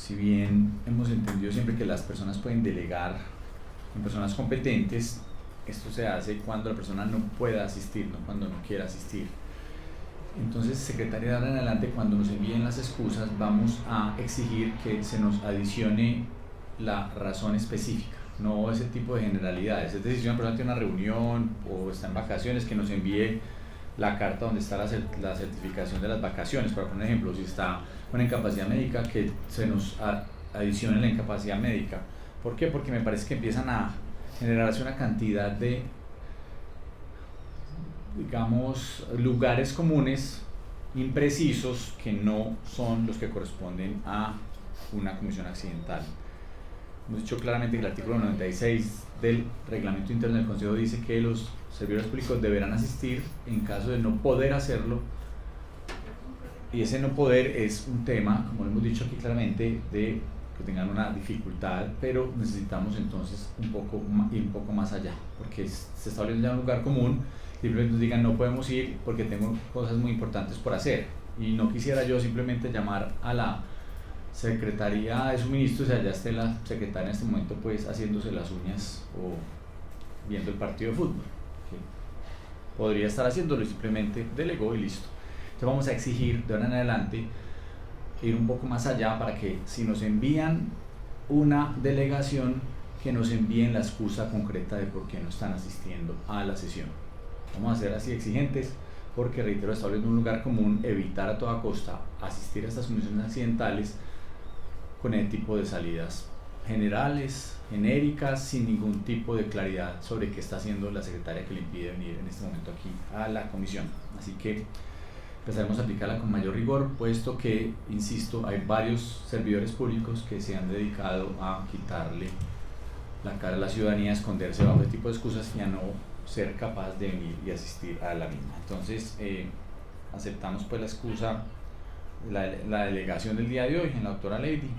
si bien hemos entendido siempre que las personas pueden delegar en personas competentes, esto se hace cuando la persona no pueda asistir, no cuando no quiera asistir. Entonces, secretaria, de ahora en adelante, cuando nos envíen las excusas, vamos a exigir que se nos adicione la razón específica, no ese tipo de generalidades. Es decir, si una persona tiene una reunión o está en vacaciones, que nos envíe la carta donde está la certificación de las vacaciones. Para poner un ejemplo, si está con incapacidad médica, que se nos adicione la incapacidad médica. ¿Por qué? Porque me parece que empiezan a generarse una cantidad de, digamos, lugares comunes imprecisos que no son los que corresponden a una comisión accidental. Hemos dicho claramente que el artículo 96 del reglamento interno del Consejo dice que los servidores públicos deberán asistir en caso de no poder hacerlo, y ese no poder es un tema, como hemos dicho aquí claramente, de que tengan una dificultad, pero necesitamos entonces ir un poco más allá, porque se está hablando ya de un lugar común. Simplemente nos digan no podemos ir porque tengo cosas muy importantes por hacer, y no quisiera yo simplemente llamar a la Secretaría de Suministros y allá esté la secretaria en este momento pues haciéndose las uñas o viendo el partido de fútbol, que podría estar haciéndolo y simplemente delegó y listo. Entonces vamos a exigir de ahora en adelante ir un poco más allá para que si nos envían una delegación, que nos envíen la excusa concreta de por qué no están asistiendo a la sesión. Vamos a ser así exigentes porque, reitero, estableciendo un lugar común, evitar a toda costa asistir a estas comisiones accidentales con el tipo de salidas generales, genéricas, sin ningún tipo de claridad sobre qué está haciendo la secretaria que le impide venir en este momento aquí a la comisión. Así que empezaremos a aplicarla con mayor rigor, puesto que, insisto, hay varios servidores públicos que se han dedicado a quitarle la cara a la ciudadanía, a esconderse bajo este tipo de excusas y a no ser capaz de venir y asistir a la misma. Entonces, aceptamos pues la excusa, la delegación del día de hoy en la doctora Lady.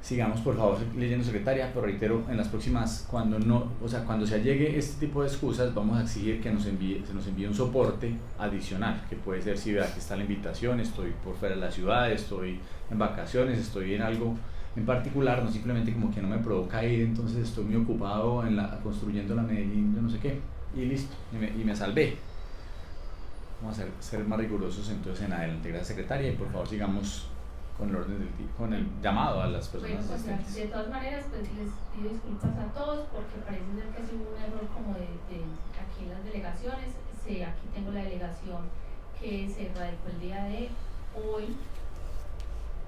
Sigamos por favor leyendo, secretaria, pero reitero, en las próximas, cuando se allegue este tipo de excusas, vamos a exigir que se nos envíe un soporte adicional, que puede ser, si vea que está la invitación, estoy por fuera de la ciudad, estoy en vacaciones, estoy en algo en particular, no simplemente como que no me provoca ir, entonces estoy muy ocupado construyendo la Medellín, yo no sé qué, y listo, y me salvé. Vamos a ser más rigurosos entonces en adelante. Gracias, secretaria, y por favor sigamos con el orden del día, con el llamado a las personas asistentes. De todas maneras, pues les pido disculpas a todos porque parece ser que sí hubo un error como de aquí en las delegaciones. Aquí tengo la delegación que se radicó el día de hoy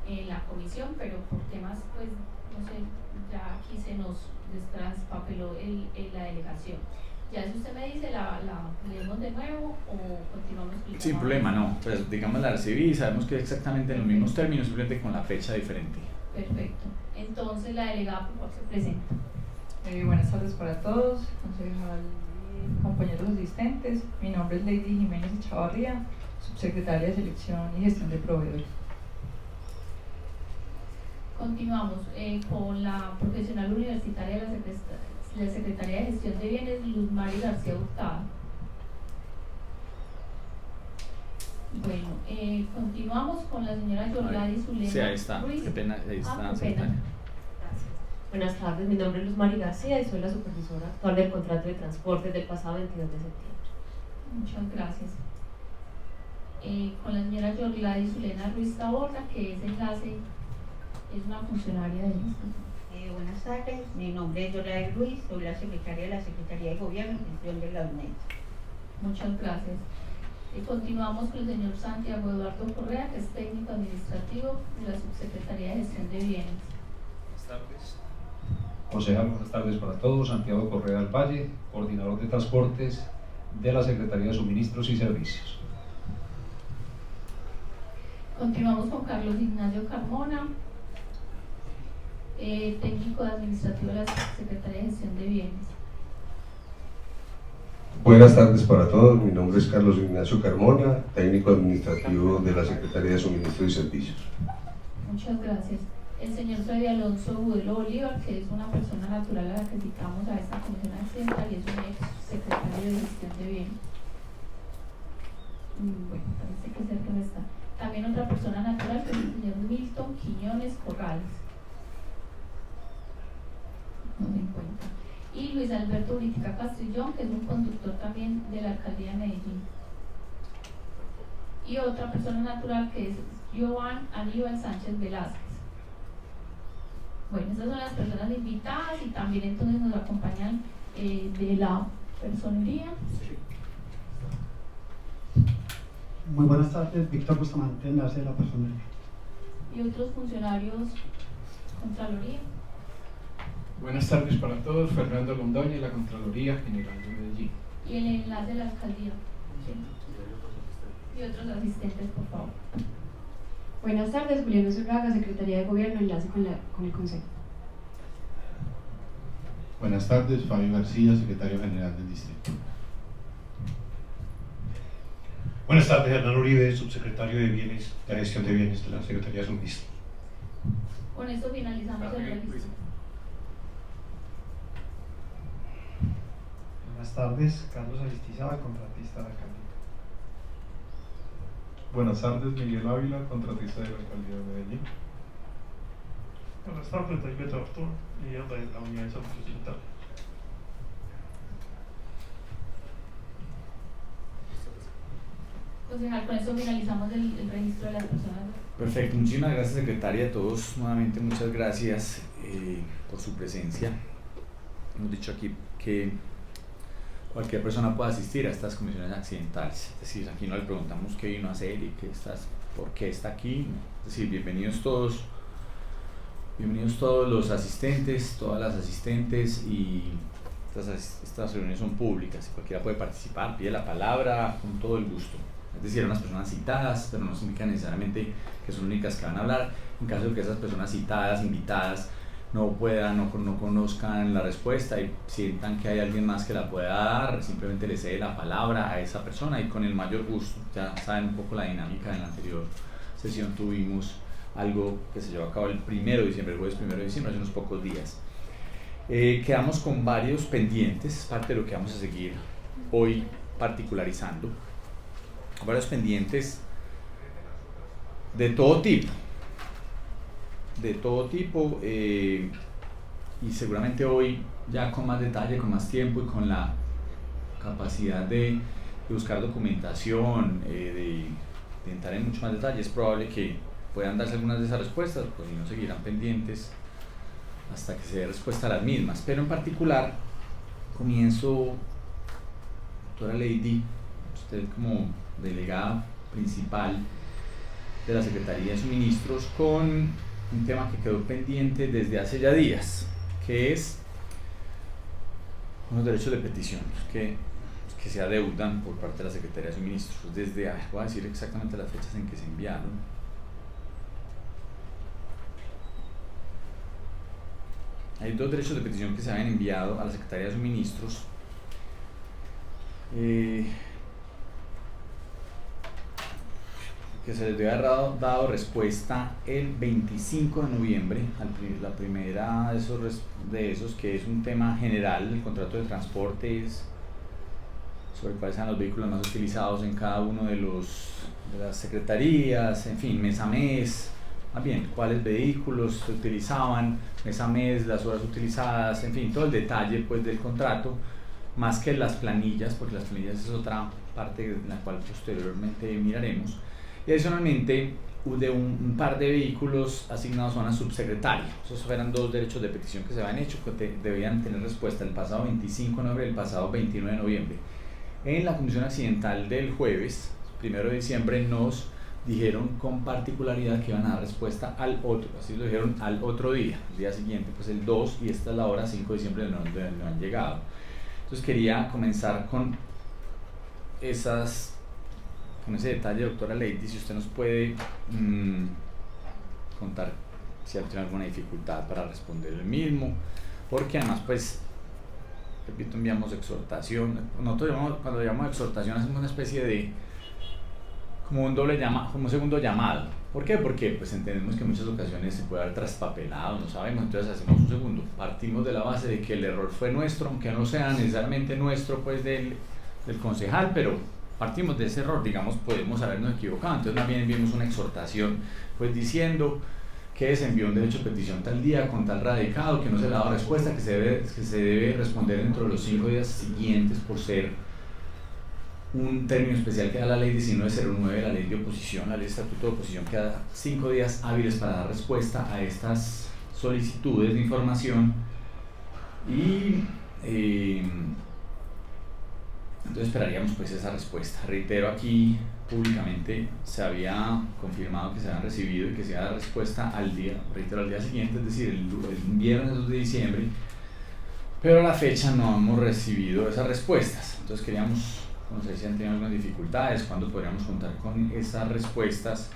en la comisión, pero por temas, pues, no sé, ya aquí se nos traspapeló la delegación. Ya si usted me dice, ¿la leemos de nuevo o continuamos? Sin problema, no, pues digamos la recibí, sabemos que es exactamente en los mismos términos, simplemente con la fecha diferente. Perfecto. Entonces la delegada, por favor, se presenta. Buenas tardes para todos, concejal y compañeros asistentes. Mi nombre es Lady Jiménez Echavarría, subsecretaria de Selección y Gestión de Proveedores. Continuamos con la profesional universitaria de la Secretaría de Gestión de Bienes, Luz Mari García Hurtado. Bueno, continuamos con la señora Yorlady Zulema. Sí, ahí está, Ruiz. qué pena, ahí está, qué pena. Gracias. Buenas tardes, mi nombre es Luz Mari García y soy la supervisora actual del contrato de transporte del pasado 22 de septiembre. Muchas gracias. Con la señora Yorlady Zulema Ruiz Taborda, que es enlace, es una funcionaria de Buenas tardes, mi nombre es Yorlady Ruiz, soy la secretaria de la Secretaría de Gobierno y Gestión de la UNED. Muchas gracias. Continuamos con el señor Santiago Eduardo Correa, que es técnico administrativo de la Subsecretaría de Gestión de Bienes. Buenas tardes. Concejal, buenas tardes para todos. Santiago Correa del Valle, coordinador de transportes de la Secretaría de Suministros y Servicios. Continuamos con Carlos Ignacio Carmona, técnico administrativo de la Secretaría de Gestión de Bienes. Buenas tardes para todos, mi nombre es Carlos Ignacio Carmona, técnico administrativo de la Secretaría de Suministros y Servicios. Muchas gracias. El señor Freddy Alonso Budelo Bolívar, que es una persona natural a la que citamos a esta comisión accidental y es un ex secretario de Gestión de Bienes. Bueno, parece que cerca no está. También otra persona natural, que es el señor Milton Quiñones Corrales. No se encuentra. Y Luis Alberto Britica Castrillón, que es un conductor también de la alcaldía de Medellín. Y otra persona natural que es Joan Aníbal Sánchez Velázquez. Bueno, estas son las personas invitadas y también entonces nos acompañan de la personería. Muy buenas tardes, Víctor Bustamante, enlace de la personería. Y otros funcionarios, Contraloría. Buenas tardes para todos, Fernando Londoña, la Contraloría General de Medellín. Y el enlace de la alcaldía. Sí. Y otros asistentes, por favor. Buenas tardes, Julián Zurraga, Secretaría de Gobierno, enlace con el Consejo. Buenas tardes, Fabio García, Secretario General del Distrito. Buenas tardes, Hernán Uribe, Subsecretario de Bienes, de Gestión de Bienes de la Secretaría de Suministro. Con esto finalizamos el registro. Buenas tardes, Carlos Aristizábal, contratista de la alcaldía. Buenas tardes, Miguel Ávila, contratista de la alcaldía de Medellín. Buenas tardes, David Artur, líder de la Unidad de Salud Occidental. Concejal, con esto finalizamos el registro de las personas. Perfecto, muchísimas gracias, secretaria. A todos nuevamente muchas gracias por su presencia. Hemos dicho aquí que cualquier persona puede asistir a estas comisiones accidentales, es decir, aquí no le preguntamos qué vino a hacer y por qué está aquí, es decir, bienvenidos todos los asistentes, todas las asistentes, y estas reuniones son públicas, cualquiera puede participar, pide la palabra con todo el gusto. Es decir, unas personas citadas, pero no significa necesariamente que son únicas que van a hablar. En caso de que esas personas citadas, invitadas, no puedan o no conozcan la respuesta y sientan que hay alguien más que la pueda dar, simplemente le cede la palabra a esa persona y con el mayor gusto. Ya saben un poco la dinámica. En la anterior sesión tuvimos algo que se llevó a cabo el 1 de diciembre, el jueves 1 de diciembre, hace unos pocos días. Quedamos con varios pendientes, parte de lo que vamos a seguir hoy particularizando. Varios pendientes de todo tipo, y seguramente hoy ya con más detalle, con más tiempo y con la capacidad de buscar documentación, de entrar en mucho más detalle, es probable que puedan darse algunas de esas respuestas, pues si no seguirán pendientes hasta que se dé respuesta a las mismas. Pero en particular comienzo, doctora Lady, usted como delegada principal de la Secretaría de Suministros, con un tema que quedó pendiente desde hace ya días, que es unos derechos de petición que se adeudan por parte de la Secretaría de Suministros. Voy a decir exactamente las fechas en que se enviaron. Hay 2 derechos de petición que se habían enviado a la Secretaría de Suministros. Que se les había dado respuesta el 25 de noviembre, la primera de esos, que es un tema general, el contrato de transportes, sobre cuáles eran los vehículos más utilizados en cada uno de las secretarías, en fin, mes a mes, más bien, cuáles vehículos se utilizaban, mes a mes, las horas utilizadas, en fin, todo el detalle pues del contrato, más que las planillas, porque las planillas es otra parte en la cual posteriormente miraremos. Y adicionalmente de un par de vehículos asignados a una subsecretaria. Esos eran 2 derechos de petición que se habían hecho, que debían tener respuesta el pasado 25 de noviembre y el pasado 29 de noviembre. En la comisión accidental del jueves 1 de diciembre nos dijeron con particularidad que iban a dar respuesta al otro, así lo dijeron, al otro día, el día siguiente, pues el 2, y esta es la hora 5 de diciembre no han llegado. Entonces quería comenzar con ese detalle, doctora Lady, si usted nos puede contar si tiene alguna dificultad para responder el mismo, porque además, pues, repito, enviamos exhortación. Nosotros cuando llamamos exhortación hacemos una especie de como un segundo llamado. ¿Por qué? Porque pues entendemos que en muchas ocasiones se puede haber traspapelado, no sabemos, entonces hacemos un segundo. Partimos de la base de que el error fue nuestro, aunque no sea necesariamente nuestro, pues del concejal, pero partimos de ese error, digamos, podemos habernos equivocado. Entonces más bien enviamos una exhortación, pues diciendo que se envió un derecho de petición tal día con tal radicado, que no se le ha dado respuesta, que se debe responder dentro de los 5 días siguientes por ser un término especial que da la ley 1909, la ley de oposición, la ley de estatuto de oposición, que da 5 días hábiles para dar respuesta a estas solicitudes de información. Y entonces esperaríamos pues esa respuesta. Reitero, aquí públicamente se había confirmado que se habían recibido y que se iba a dar respuesta al día siguiente, es decir, el viernes 2 de diciembre, pero a la fecha no hemos recibido esas respuestas. Entonces queríamos conocer si han tenido algunas dificultades, cuándo podríamos contar con esas respuestas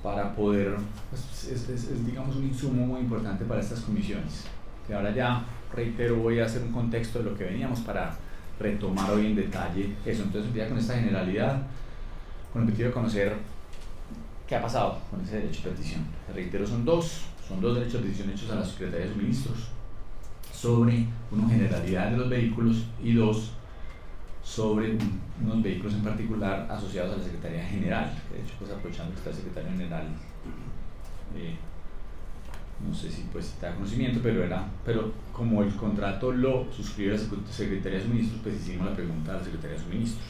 para poder, pues, es digamos un insumo muy importante para estas comisiones. Que ahora ya, reitero, voy a hacer un contexto de lo que veníamos para retomar hoy en detalle eso. Entonces, ya con esta generalidad, con el objetivo de conocer qué ha pasado con ese derecho de petición. Reitero, son dos derechos de petición hechos a la Secretaría de Suministros sobre, uno, generalidad de los vehículos, y dos, sobre unos vehículos en particular asociados a la Secretaría General. De hecho, pues aprovechando que está el Secretario General, no sé si pues te da conocimiento, pero como el contrato lo suscribió la Secretaría de Suministros, pues hicimos la pregunta a la Secretaría de Suministros.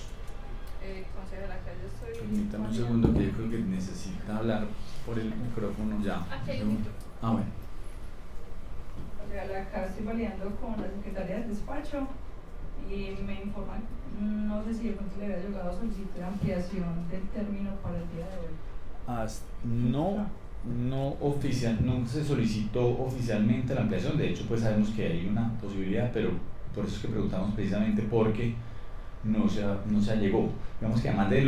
Consejera, acá yo estoy. Permítame un segundo, que yo creo que necesita hablar por el micrófono ya. Bueno. Consejera, acá estoy validando con la Secretaría del Despacho y me informan, no sé si de pronto le había llegado a solicitar ampliación del término para el día de hoy. No se solicitó oficialmente la ampliación. De hecho, pues sabemos que hay una posibilidad, pero por eso es que preguntamos, precisamente porque no se llegó. Digamos que además de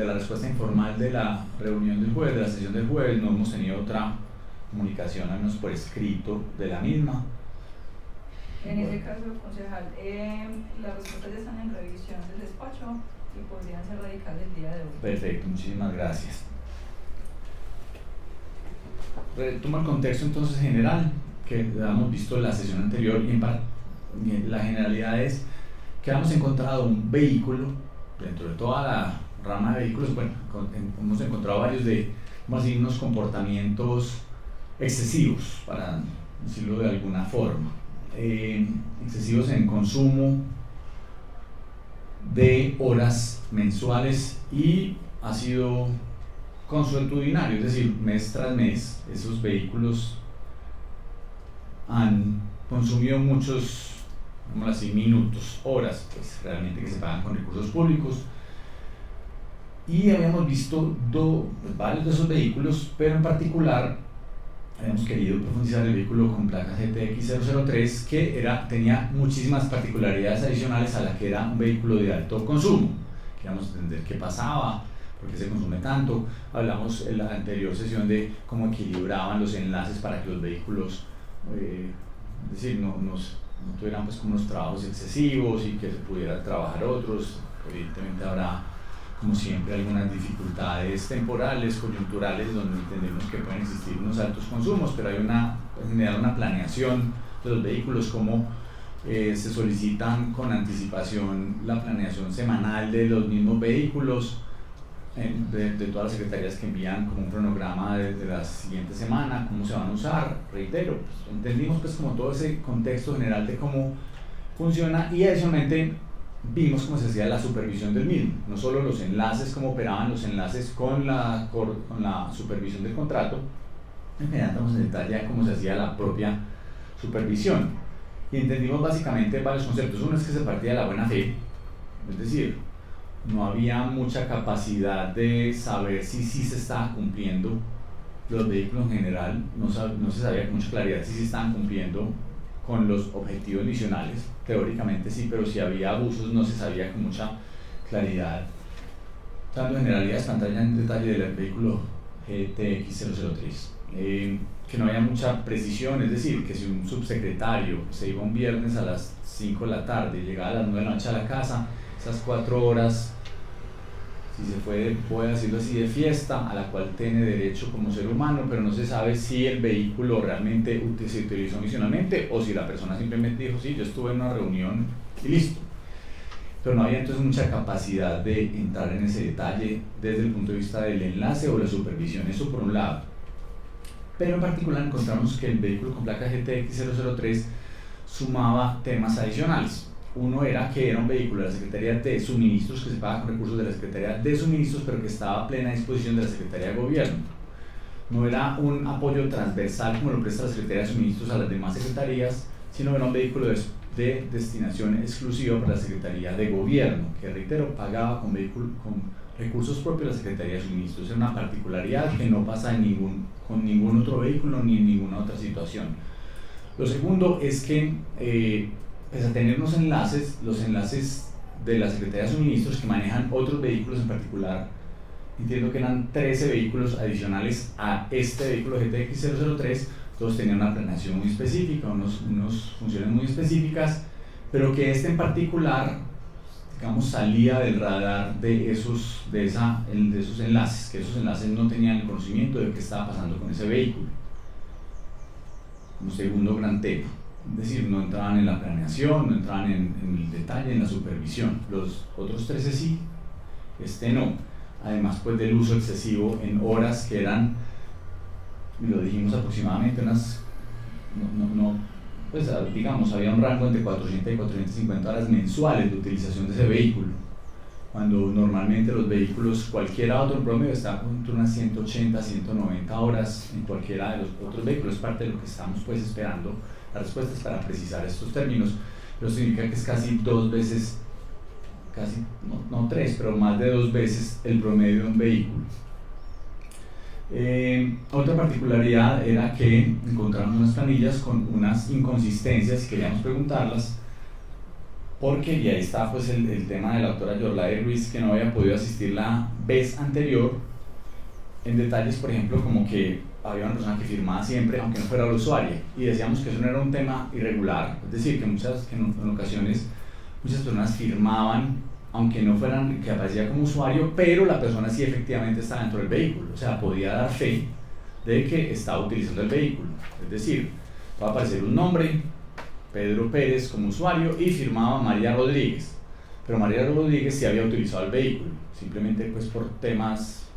la respuesta informal de la reunión del jueves, de la sesión del jueves, no hemos tenido otra comunicación, al menos por escrito, de la misma. En ese caso, concejal, las respuestas ya están en revisión del despacho y podrían ser radicadas el día de hoy. Perfecto, muchísimas gracias. Retomo el contexto entonces general que habíamos visto en la sesión anterior, y la generalidad es que hemos encontrado un vehículo dentro de toda la rama de vehículos. Bueno, hemos encontrado varios unos comportamientos excesivos, para decirlo de alguna forma, excesivos en consumo de horas mensuales, y ha sido consuetudinario, es decir, mes tras mes esos vehículos han consumido muchos, vamos así, minutos, horas, pues realmente, que se pagan con recursos públicos. Y habíamos visto varios de esos vehículos, pero en particular habíamos querido profundizar el vehículo con placa GTX003, que tenía muchísimas particularidades adicionales a la que era un vehículo de alto consumo. Queríamos entender qué pasaba, por qué se consume tanto. Hablamos en la anterior sesión de cómo equilibraban los enlaces para que los vehículos es decir, no tuvieran pues como unos trabajos excesivos y que se pudiera trabajar otros. Evidentemente habrá, como siempre, algunas dificultades temporales, coyunturales, donde entendemos que pueden existir unos altos consumos, pero hay en general una planeación de los vehículos, como se solicitan con anticipación la planeación semanal de los mismos vehículos, de todas las secretarías, que envían como un cronograma de la siguiente semana, cómo se van a usar. Reitero, pues, entendimos pues como todo ese contexto general de cómo funciona, y adicionalmente vimos cómo se hacía la supervisión del mismo, no solo los enlaces, cómo operaban los enlaces con la supervisión del contrato, entramos en detalle cómo se hacía la propia supervisión, y entendimos básicamente varios conceptos. Uno es que se partía de la buena fe, es decir, no había mucha capacidad de saber si se estaba cumpliendo los vehículos en general, no se sabía con mucha claridad si se estaban cumpliendo con los objetivos misionales. Teóricamente sí, pero si había abusos no se sabía con mucha claridad. Dando generalidades, pantalla en detalle del vehículo GTX003, que no había mucha precisión, es decir, que si un subsecretario se iba un viernes a las 5 de la tarde y llegaba a las 9 de la noche a la casa, esas 4 horas, si se fue, puede decirlo así, de fiesta, a la cual tiene derecho como ser humano, pero no se sabe si el vehículo realmente se utilizó misionalmente, o si la persona simplemente dijo, sí, yo estuve en una reunión y listo. pero no había entonces mucha capacidad de entrar en ese detalle desde el punto de vista del enlace o la supervisión, eso por un lado. Pero en particular encontramos que el vehículo con placa GTX 003 sumaba temas adicionales. Uno era que era un vehículo de la Secretaría de Suministros, que se paga con recursos de la Secretaría de Suministros, pero que estaba a plena disposición de la Secretaría de Gobierno. No era un apoyo transversal como lo presta la Secretaría de Suministros a las demás secretarías, sino era un vehículo de destinación exclusiva para la Secretaría de Gobierno, que reitero, pagaba con recursos propios de la Secretaría de Suministros. Era una particularidad que no pasa con ningún otro vehículo ni en ninguna otra situación. Lo segundo es que, pese a tener los enlaces de la Secretaría de Suministros que manejan otros vehículos en particular, entiendo que eran 13 vehículos adicionales a este vehículo GTX 003, todos tenían una planeación muy específica, unas funciones muy específicas, pero que este en particular, digamos, salía del radar de esos enlaces, que esos enlaces no tenían el conocimiento de qué estaba pasando con ese vehículo. Como segundo gran tema, es decir, no entraban en la planeación, no entraban en el detalle, en la supervisión. Los otros 13 sí, este no. Además pues del uso excesivo en horas que eran, lo dijimos, aproximadamente unas, pues digamos, había un rango entre 400 y 450 horas mensuales de utilización de ese vehículo, cuando normalmente los vehículos, cualquiera otro en promedio, está entre unas 180, 190 horas en cualquiera de los otros vehículos. Es parte de lo que estamos pues esperando las respuestas para precisar estos términos, pero significa que es casi 2 veces, casi, no 3, pero más de 2 veces el promedio de un vehículo. Otra particularidad era que encontramos unas planillas con unas inconsistencias y queríamos preguntarlas, porque, y ahí está pues el tema de la doctora Yorlai Ruiz, que no había podido asistir la vez anterior, en detalles, por ejemplo, como que había una persona que firmaba siempre, aunque no fuera la usuaria, y decíamos que eso no era un tema irregular, es decir, que en ocasiones muchas personas firmaban, aunque no fueran, que aparecía como usuario, pero la persona sí efectivamente estaba dentro del vehículo, o sea, podía dar fe de que estaba utilizando el vehículo, es decir, va a aparecer un nombre, Pedro Pérez como usuario, y firmaba María Rodríguez, pero María Rodríguez sí había utilizado el vehículo, simplemente pues por temas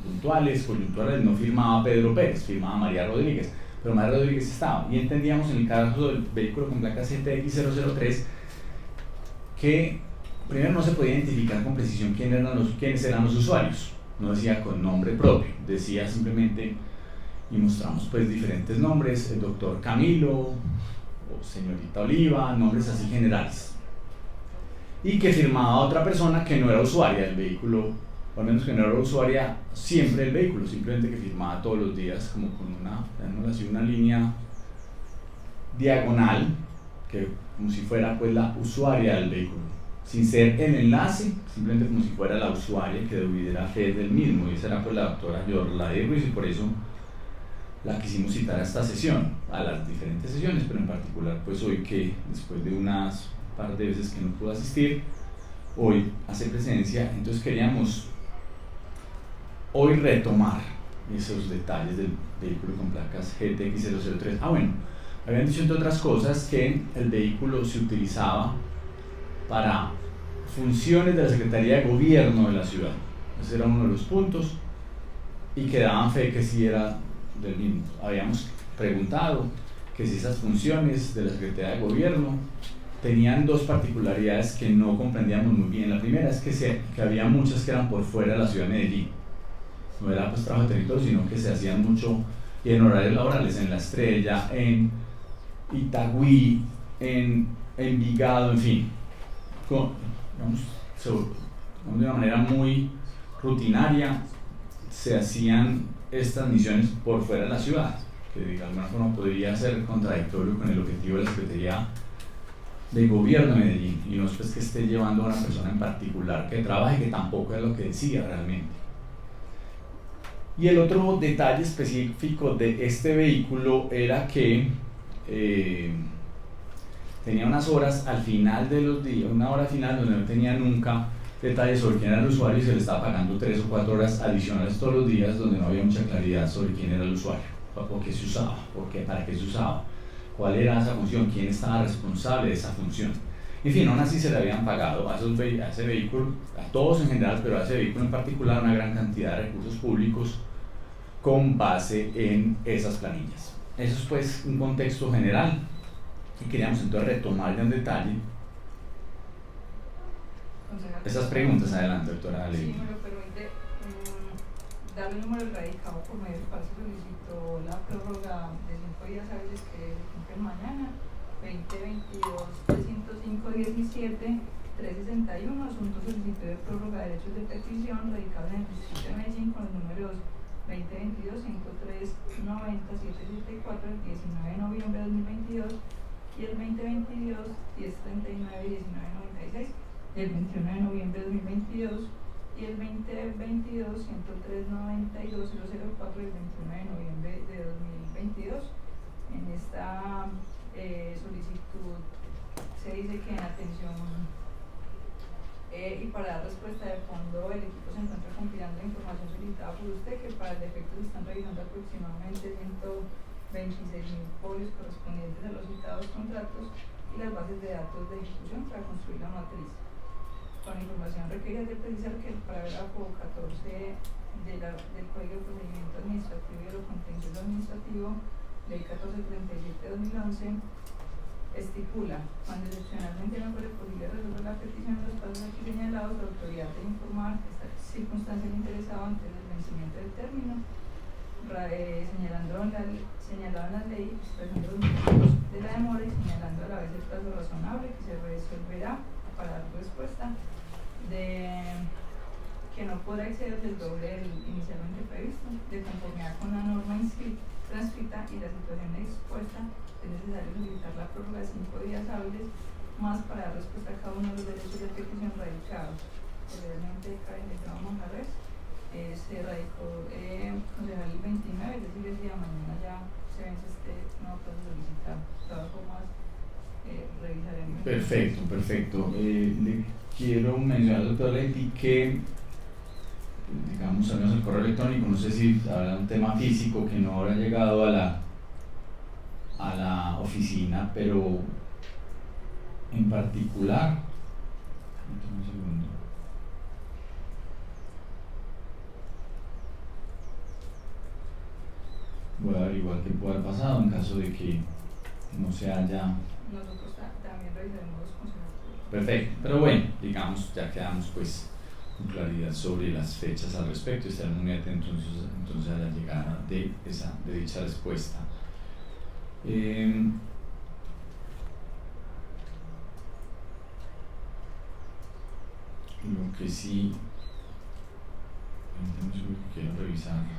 puntuales, coyunturales, no firmaba Pedro Pérez, firmaba María Rodríguez, pero María Rodríguez estaba, y entendíamos en el caso del vehículo con placa GTX 003 que primero no se podía identificar con precisión quiénes eran los usuarios, no decía con nombre propio, decía simplemente, y mostramos pues diferentes nombres, el doctor Camilo, o señorita Oliva, nombres así generales, y que firmaba otra persona que no era usuaria del vehículo, o al menos que no era usuaria siempre del vehículo, simplemente que firmaba todos los días como con una línea diagonal, que como si fuera pues la usuaria del vehículo, sin ser el enlace, simplemente como si fuera la usuaria que debiera fe del mismo, y esa era pues la doctora Yorlai Ruiz, y por eso la quisimos citar a esta sesión, a las diferentes sesiones, pero en particular pues hoy, que después de unas par de veces que no pudo asistir, hoy hace presencia. Entonces queríamos hoy retomar esos detalles del vehículo con placas GTX 003. Bueno, habían dicho entre otras cosas que el vehículo se utilizaba para funciones de la Secretaría de Gobierno de la ciudad, ese era uno de los puntos, y que daban fe que sí era del mismo. Habíamos preguntado que si esas funciones de la Secretaría de Gobierno tenían 2 particularidades que no comprendíamos muy bien. La primera es que había muchas que eran por fuera de la ciudad de Medellín, no era pues trabajo de territorio, sino que se hacían mucho y en horarios laborales, en La Estrella, en Itagüí, en Envigado, en fin, de una manera muy rutinaria se hacían estas misiones por fuera de la ciudad, que de alguna forma podría ser contradictorio con el objetivo de la Secretaría de Gobierno de Medellín, y no es pues que esté llevando a una persona en particular que trabaje, que tampoco es lo que decía realmente. Y el otro detalle específico de este vehículo era que tenía unas horas al final de los días, una hora final donde no tenía nunca detalles sobre quién era el usuario, y se le estaba pagando 3 o 4 horas adicionales todos los días donde no había mucha claridad sobre quién era el usuario, por qué se usaba, para qué se usaba, cuál era esa función, quién estaba responsable de esa función. En fin, aún así se le habían pagado a ese vehículo, a todos en general, pero a ese vehículo en particular, una gran cantidad de recursos públicos con base en esas planillas. Eso es pues un contexto general y queríamos entonces retomar ya en detalle esas preguntas. Adelante, doctora Ley. Sí, me lo permite. Darle el número radicado por medio del paso solicitó la prórroga de 5 días hábiles que se cumplen mañana, 2022-305-17, 361, asunto solicitud de prórroga de derechos de petición radicados en el distrito de Medellín con los números 2022-103-90-774 del 19 de noviembre de 2022 y el 2022-1039-1996 del 21 de noviembre de 2022 y el 2022-103-92-004 del 21 de noviembre de 2022. En esta solicitud se dice que en atención y para dar respuesta de fondo el equipo se encuentra compilando la información solicitada por usted, que para el efecto se están revisando aproximadamente 126.000 folios correspondientes a los citados contratos y las bases de datos de ejecución para construir la matriz. Con la información requerida de precisar que el parágrafo 14 del Código de Procedimiento Administrativo y de lo Contencioso Administrativo, Ley 1437-2011, estipula: cuando excepcionalmente no fuere posible resolver la petición en los pasos aquí señalados, la autoridad debe informar esta circunstancia al interesado antes del vencimiento del término, señalando en la ley, expresando los motivos de la demora y señalando a la vez el plazo razonable que se resolverá para dar respuesta, de que no podrá exceder del doble del inicialmente previsto, de conformidad con la norma transcrita y la situación expuesta. Es necesario solicitar la prórroga de 5 días hábiles más para dar respuesta a cada uno de los derechos de petición radicados. Posteriormente, Karen de Cabo Manjarres se radicó concejal el 29, es decir, el día de mañana ya se vence este nuevo plazo solicitado. De todas formas, revisaremos. Perfecto. Le quiero mencionar al doctor Leti que, digamos, al menos el correo electrónico, no sé si habrá un tema físico que no habrá llegado a la oficina, pero en particular, un segundo. Voy a averiguar qué puede haber pasado en caso de que no se haya. Nosotros también revisaremos los consejos. Perfecto, pero bueno, digamos, ya quedamos pues con claridad sobre las fechas al respecto y estaremos muy atentos entonces a la llegada de dicha respuesta. Lo que sí, quiero revisar.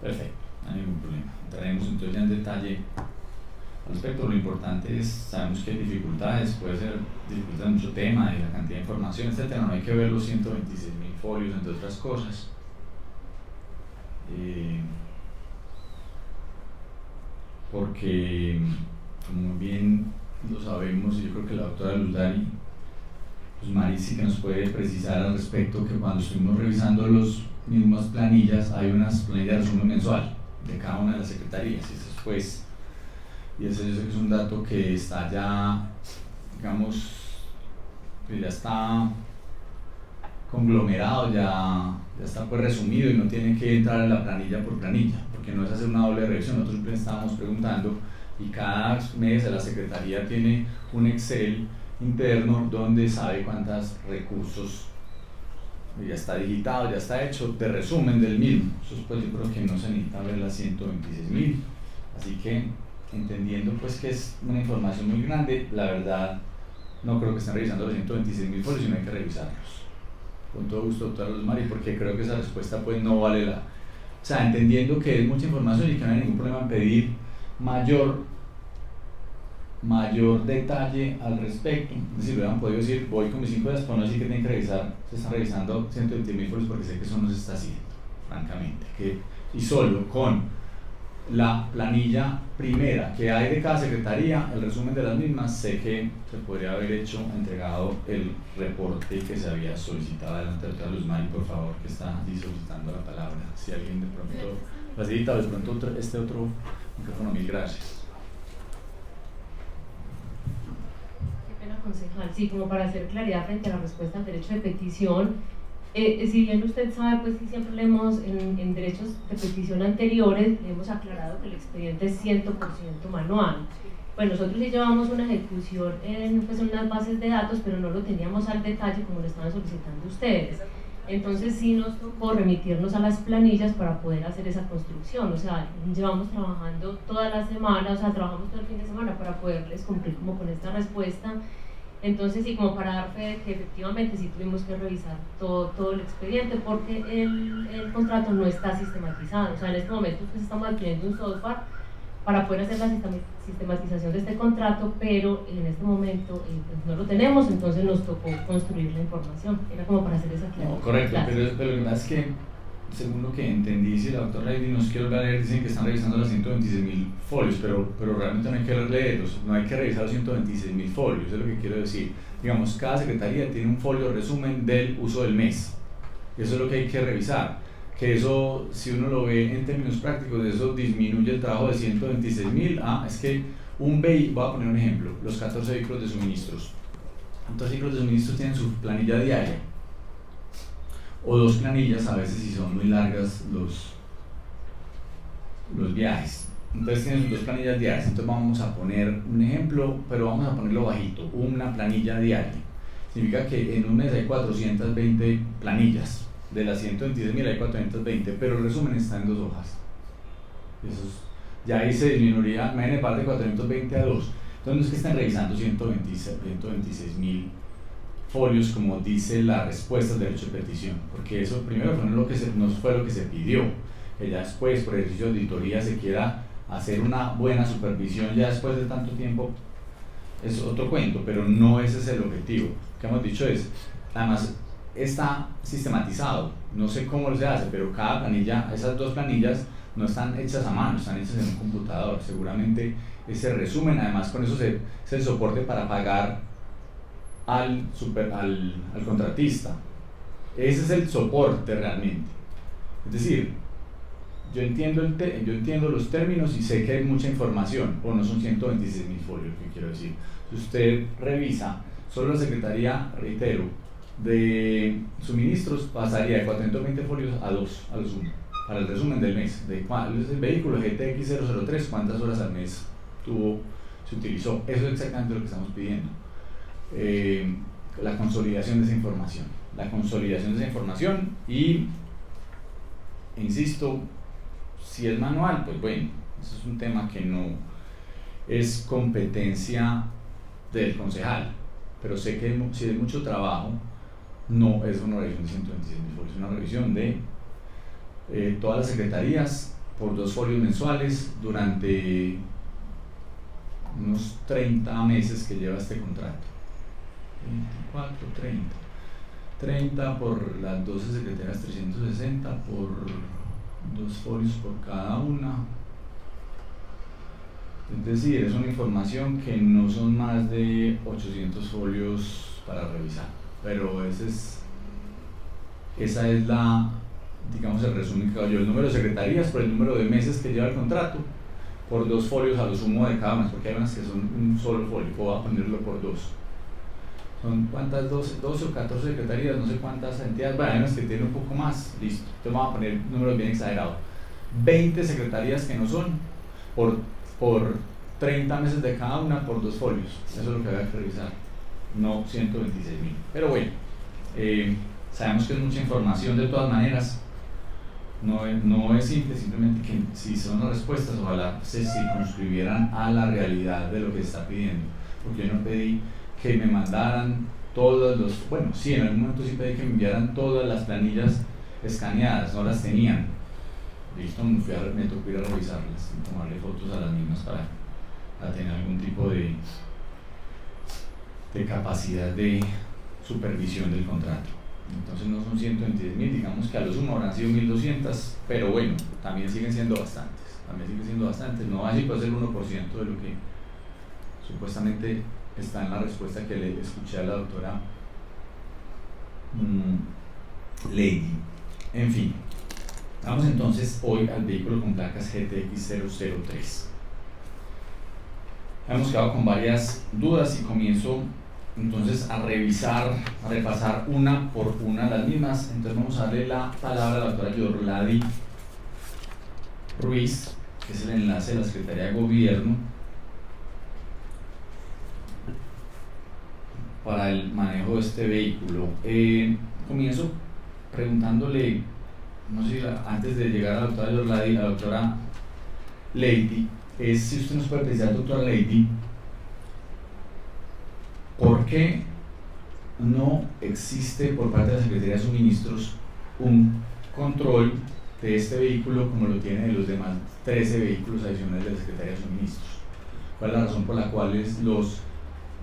Perfecto, no hay ningún problema. Entraremos entonces ya en detalle al respecto. Lo importante es, sabemos que hay dificultades, puede ser dificultades de mucho tema, de la cantidad de información, etc. No hay que ver los 126.000 folios, entre otras cosas. Porque, como bien lo sabemos, y yo creo que la doctora Luzdari sí que nos puede precisar al respecto, que cuando estuvimos revisando los mismas planillas, hay unas planillas de resumen mensual de cada una de las secretarías, y ese yo sé que es un dato que está ya, digamos, que ya está conglomerado, ya está pues resumido y no tiene que entrar en la planilla por planilla, porque no es hacer una doble revisión. Nosotros siempre estábamos preguntando y cada mes la secretaría tiene un Excel interno donde sabe cuántos recursos, ya está digitado, ya está hecho, de resumen del mismo. Eso pues yo creo que no se necesita ver las 126.000, así que entendiendo pues que es una información muy grande, la verdad no creo que estén revisando los 126.000 folios, sino hay que revisarlos. Con todo gusto, doctora Luzdari, porque creo que esa respuesta pues no vale la... O sea, entendiendo que es mucha información y que no hay ningún problema en pedir mayor mayor detalle al respecto. Es decir, hubieran podido decir, voy con mis 5 días, pero no decir que tienen que revisar, se están revisando 120.000 folios porque sé que eso no se está haciendo, francamente. Y solo con la planilla primera que hay de cada secretaría, el resumen de las mismas, sé que se podría haber entregado el reporte que se había solicitado. Adelante, doctora Luzmari, por favor, que está allí solicitando la palabra. Si alguien de pronto facilita, o de pronto otro micrófono, mil gracias. Qué pena, concejal. Sí, como para hacer claridad frente a la respuesta al derecho de petición, si bien usted sabe, pues que siempre le hemos, en derechos de petición anteriores, le hemos aclarado que el expediente es 100% manual. Pues nosotros sí llevamos una ejecución en unas bases de datos, pero no lo teníamos al detalle como lo estaban solicitando ustedes. Entonces sí nos tocó remitirnos a las planillas para poder hacer esa construcción. O sea, llevamos trabajando toda la semana, o sea, trabajamos todo el fin de semana para poderles cumplir como con esta respuesta. Entonces, sí, como para dar fe de que efectivamente sí tuvimos que revisar todo el expediente, porque el contrato no está sistematizado. O sea, en este momento pues estamos adquiriendo un software para poder hacer la sistematización de este contrato, pero en este momento pues no lo tenemos, entonces nos tocó construir la información. Era como para hacer esa claridad. No, correcto, pero lo que pasa es que, según lo que entendí, si la doctora Lady nos quiere leer, dicen que están revisando los 126.000 folios, pero realmente no hay que leerlos, no hay que revisar los 126.000 folios, es lo que quiero decir. Digamos, cada secretaría tiene un folio resumen del uso del mes, eso es lo que hay que revisar, que eso, si uno lo ve en términos prácticos, eso disminuye el trabajo de 126.000. Es que voy a poner un ejemplo, los 14 vehículos de suministros. ¿Cuántos vehículos de suministros tienen su planilla diaria? O 2 planillas, a veces si son muy largas los viajes. Entonces tienen sus 2 planillas diarias. Entonces vamos a poner un ejemplo, pero vamos a ponerlo bajito, una planilla diaria. Significa que en un mes hay 420 planillas. De las 126.000 hay 420, pero el resumen está en 2 hojas. Ya ahí se disminuiría, imagínense, parte de 420 a 2. Entonces no es que estén revisando 126.000 folios como dice la respuesta del derecho de petición, porque eso primero no fue lo que se pidió, que ya después por ejercicio de auditoría se quiera hacer una buena supervisión ya después de tanto tiempo, es otro cuento, pero no ese es el objetivo. Lo que hemos dicho es, además está sistematizado, no sé cómo se hace, pero cada planilla, esas 2 planillas no están hechas a mano, están hechas en un computador. Seguramente ese resumen, además con eso es el soporte para pagar al contratista. Ese es el soporte realmente. Es decir, yo entiendo los términos y sé que hay mucha información, o no son 126.000 folios, lo que quiero decir. Si usted revisa, solo la Secretaría, reitero, de suministros pasaría de 420 folios a 2, a los 1, para el resumen del mes, de cuál es el vehículo GTX 003, cuántas horas al mes se utilizó. Eso es exactamente lo que estamos pidiendo. La consolidación de esa información, y insisto, si es manual, pues bueno, eso es un tema que no es competencia del concejal, pero sé que si hay mucho trabajo, no es una revisión de 126.000 folios, es una revisión de todas las secretarías por 2 folios mensuales durante unos 30 meses que lleva este contrato. 24, 30 por las 12 secretarías, 360 por 2 folios por cada una. Es decir, es una información que no son más de 800 folios para revisar, pero esa es la, digamos, el resumen que hago yo. El número de secretarías por el número de meses que lleva el contrato, por 2 folios a lo sumo de cada mes, porque hay unas que son un solo folio, puedo ponerlo por 2. Son cuántas, 12 o 14 secretarías, no sé cuántas entidades, bueno, hay unas que tienen un poco más, listo. Entonces vamos a poner números bien exagerados. 20 secretarías que no son, por 30 meses de cada una, por 2 folios. Eso es lo que había que revisar, no 126.000. Pero bueno, sabemos que es mucha información de todas maneras. No es simple, simplemente que si son las respuestas, ojalá se circunscribieran a la realidad de lo que se está pidiendo. Porque yo no pedí que me mandaran todos los, bueno, sí, en algún momento sí pedí que me enviaran todas las planillas escaneadas, no las tenían. Listo, me tocó ir a revisarlas y tomarle fotos a las mismas para para tener algún tipo de capacidad de supervisión del contrato. Entonces no son 126.000, digamos que a lo sumo habrán sido 1.200, pero bueno, también siguen siendo bastantes, no va a ser el 1% de lo que supuestamente está en la respuesta que le escuché a la doctora Lady. En fin, vamos entonces hoy al vehículo con placas GTX003. Hemos quedado con varias dudas y comienzo entonces a repasar una por una las mismas. Entonces vamos a darle la palabra a la doctora Yorlady Ruiz, que es el enlace de la Secretaría de Gobierno para el manejo de este vehículo. Comienzo preguntándole, no sé, antes de llegar a la doctora Yorlady, a la doctora Lady, si usted nos puede precisar, doctora Lady, ¿por qué no existe por parte de la Secretaría de Suministros un control de este vehículo como lo tiene de los demás 13 vehículos adicionales de la Secretaría de Suministros? ¿Cuál es la razón por la cual los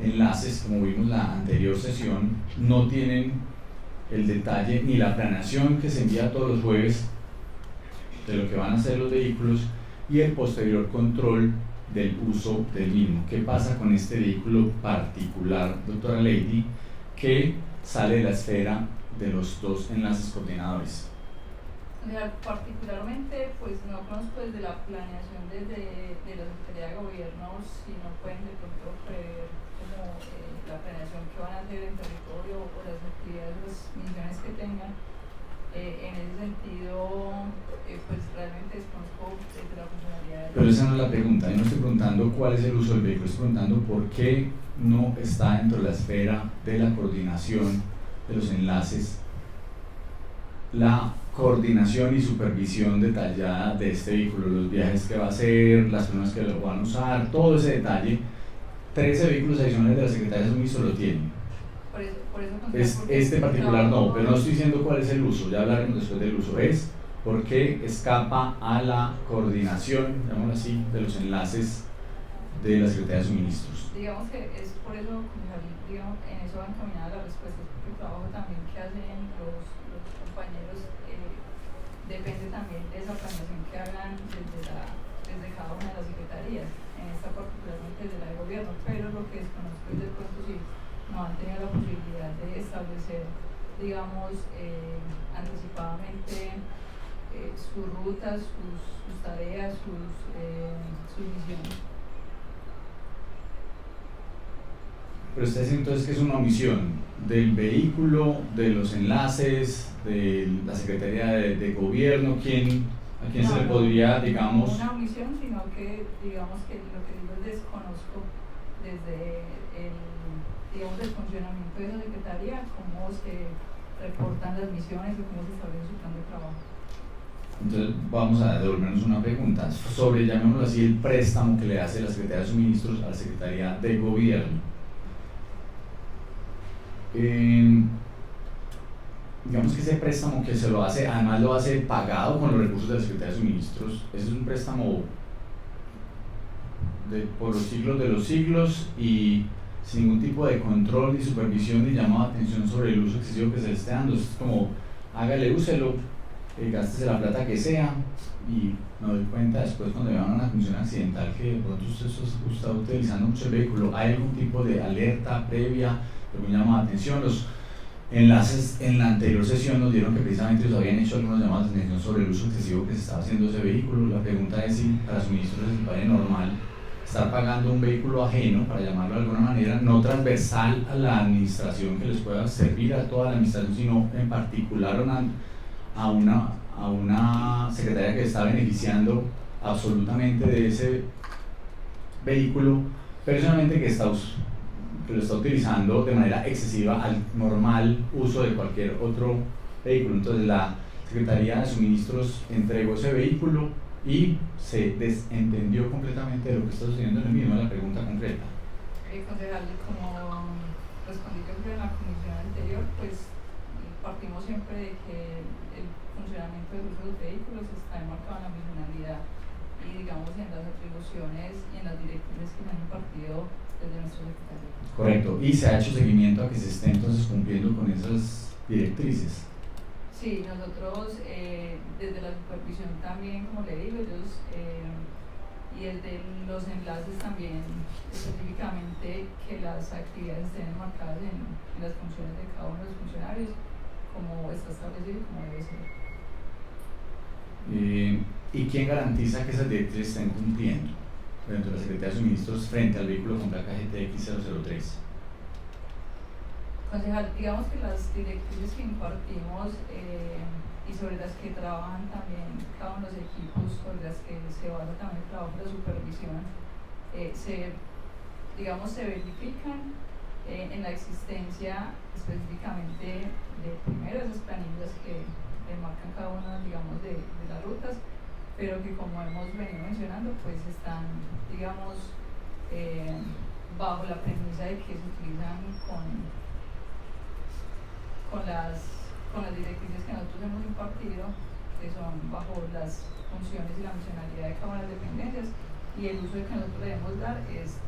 enlaces, como vimos en la anterior sesión, no tienen el detalle ni la planeación que se envía todos los jueves de lo que van a hacer los vehículos y el posterior control del uso del mismo? ¿Qué pasa con este vehículo particular, doctora Lady, que sale de la esfera de los dos enlaces coordinadores? Particularmente, pues no conozco desde la planeación de la Secretaría de Gobierno si no pueden de pronto prever como la planeación que van a hacer en territorio o las actividades, las misiones que tengan. En ese sentido, pues realmente desconozco desde la funcionalidad. Pero esa no es la pregunta. Yo no estoy preguntando cuál es el uso del vehículo, estoy preguntando por qué no está dentro de la esfera de la coordinación de los enlaces la coordinación y supervisión detallada de este vehículo, los viajes que va a hacer, las personas que lo van a usar, todo ese detalle. 13 vehículos adicionales de la Secretaría de Suministro lo tienen. Por eso este particular no, pero no estoy diciendo cuál es el uso, ya hablaremos después del uso. Es porque escapa a la coordinación, llamémoslo así, de los enlaces de la Secretaría de Suministros. Digamos que es por eso, digamos, en eso van encaminadas las respuestas, porque el trabajo también que hacen los compañeros depende también de esa planeación que hagan desde cada una de las secretarías, en esta particularmente de la de Gobierno, pero lo que desconozco es de pronto si no han tenido la posibilidad de establecer, digamos, anticipadamente sus rutas, sus tareas, sus misiones. Pero usted dice entonces que es una omisión del vehículo, de los enlaces, de la Secretaría de Gobierno, ¿a quién se le podría, digamos? No una omisión, sino que, digamos, que lo que digo es desconozco desde el funcionamiento de esa Secretaría, cómo se reportan las misiones o cómo se establece su plan de trabajo. Entonces vamos a devolvernos una pregunta sobre, llamémoslo así, el préstamo que le hace la Secretaría de Suministros a la Secretaría de Gobierno. Digamos que ese préstamo que se lo hace, además lo hace pagado con los recursos de la Secretaría de Suministros. Ese es un préstamo por los siglos de los siglos y sin ningún tipo de control ni supervisión ni llamado de atención sobre el uso excesivo que se le esté dando. Es como, hágale, úselo, gástese la plata que sea y me doy cuenta después cuando vean una función accidental que de pronto usted está utilizando mucho el vehículo, hay algún tipo de alerta previa, algún llamado de atención. Los enlaces en la anterior sesión nos dieron que precisamente ellos habían hecho algunos llamados de atención sobre el uso excesivo que se estaba haciendo de ese vehículo. La pregunta es si para suministros les parece normal estar pagando un vehículo ajeno, para llamarlo de alguna manera, no transversal a la administración que les pueda servir a toda la administración, sino en particular a una secretaría que está beneficiando absolutamente de ese vehículo, personalmente que lo está utilizando de manera excesiva al normal uso de cualquier otro vehículo. Entonces la Secretaría de Suministros entregó ese vehículo y se desentendió completamente de lo que está sucediendo en el mismo, la pregunta concreta. Concejal, como respondí que en la comisión anterior, pues partimos siempre de que el funcionamiento del uso de los vehículos está enmarcado en la misionalidad y digamos en las atribuciones y en las directrices que se han impartido desde nuestro secretario. Correcto, y se ha hecho seguimiento a que se esté entonces cumpliendo con esas directrices. Sí, nosotros desde la supervisión también, como le digo, ellos y desde los enlaces también, específicamente que las actividades estén enmarcadas en las funciones de cada uno de los funcionarios, como está establecido y como debe ser. ¿Y quién garantiza que esas directrices estén cumpliendo dentro de la Secretaría de Suministros frente al vehículo con placa GTX 003? Concejal, digamos que las directrices que impartimos y sobre las que trabajan también cada uno de los equipos, sobre las que se basa también el trabajo de la supervisión, se verifican en la existencia específicamente de primero esas planillas que marcan cada una, digamos, de las rutas, pero que como hemos venido mencionando, pues están, digamos, bajo la premisa de que se utilizan con las directrices que nosotros hemos impartido, que son bajo las funciones y la misionalidad de cada una de las dependencias, y el uso que nosotros debemos dar es,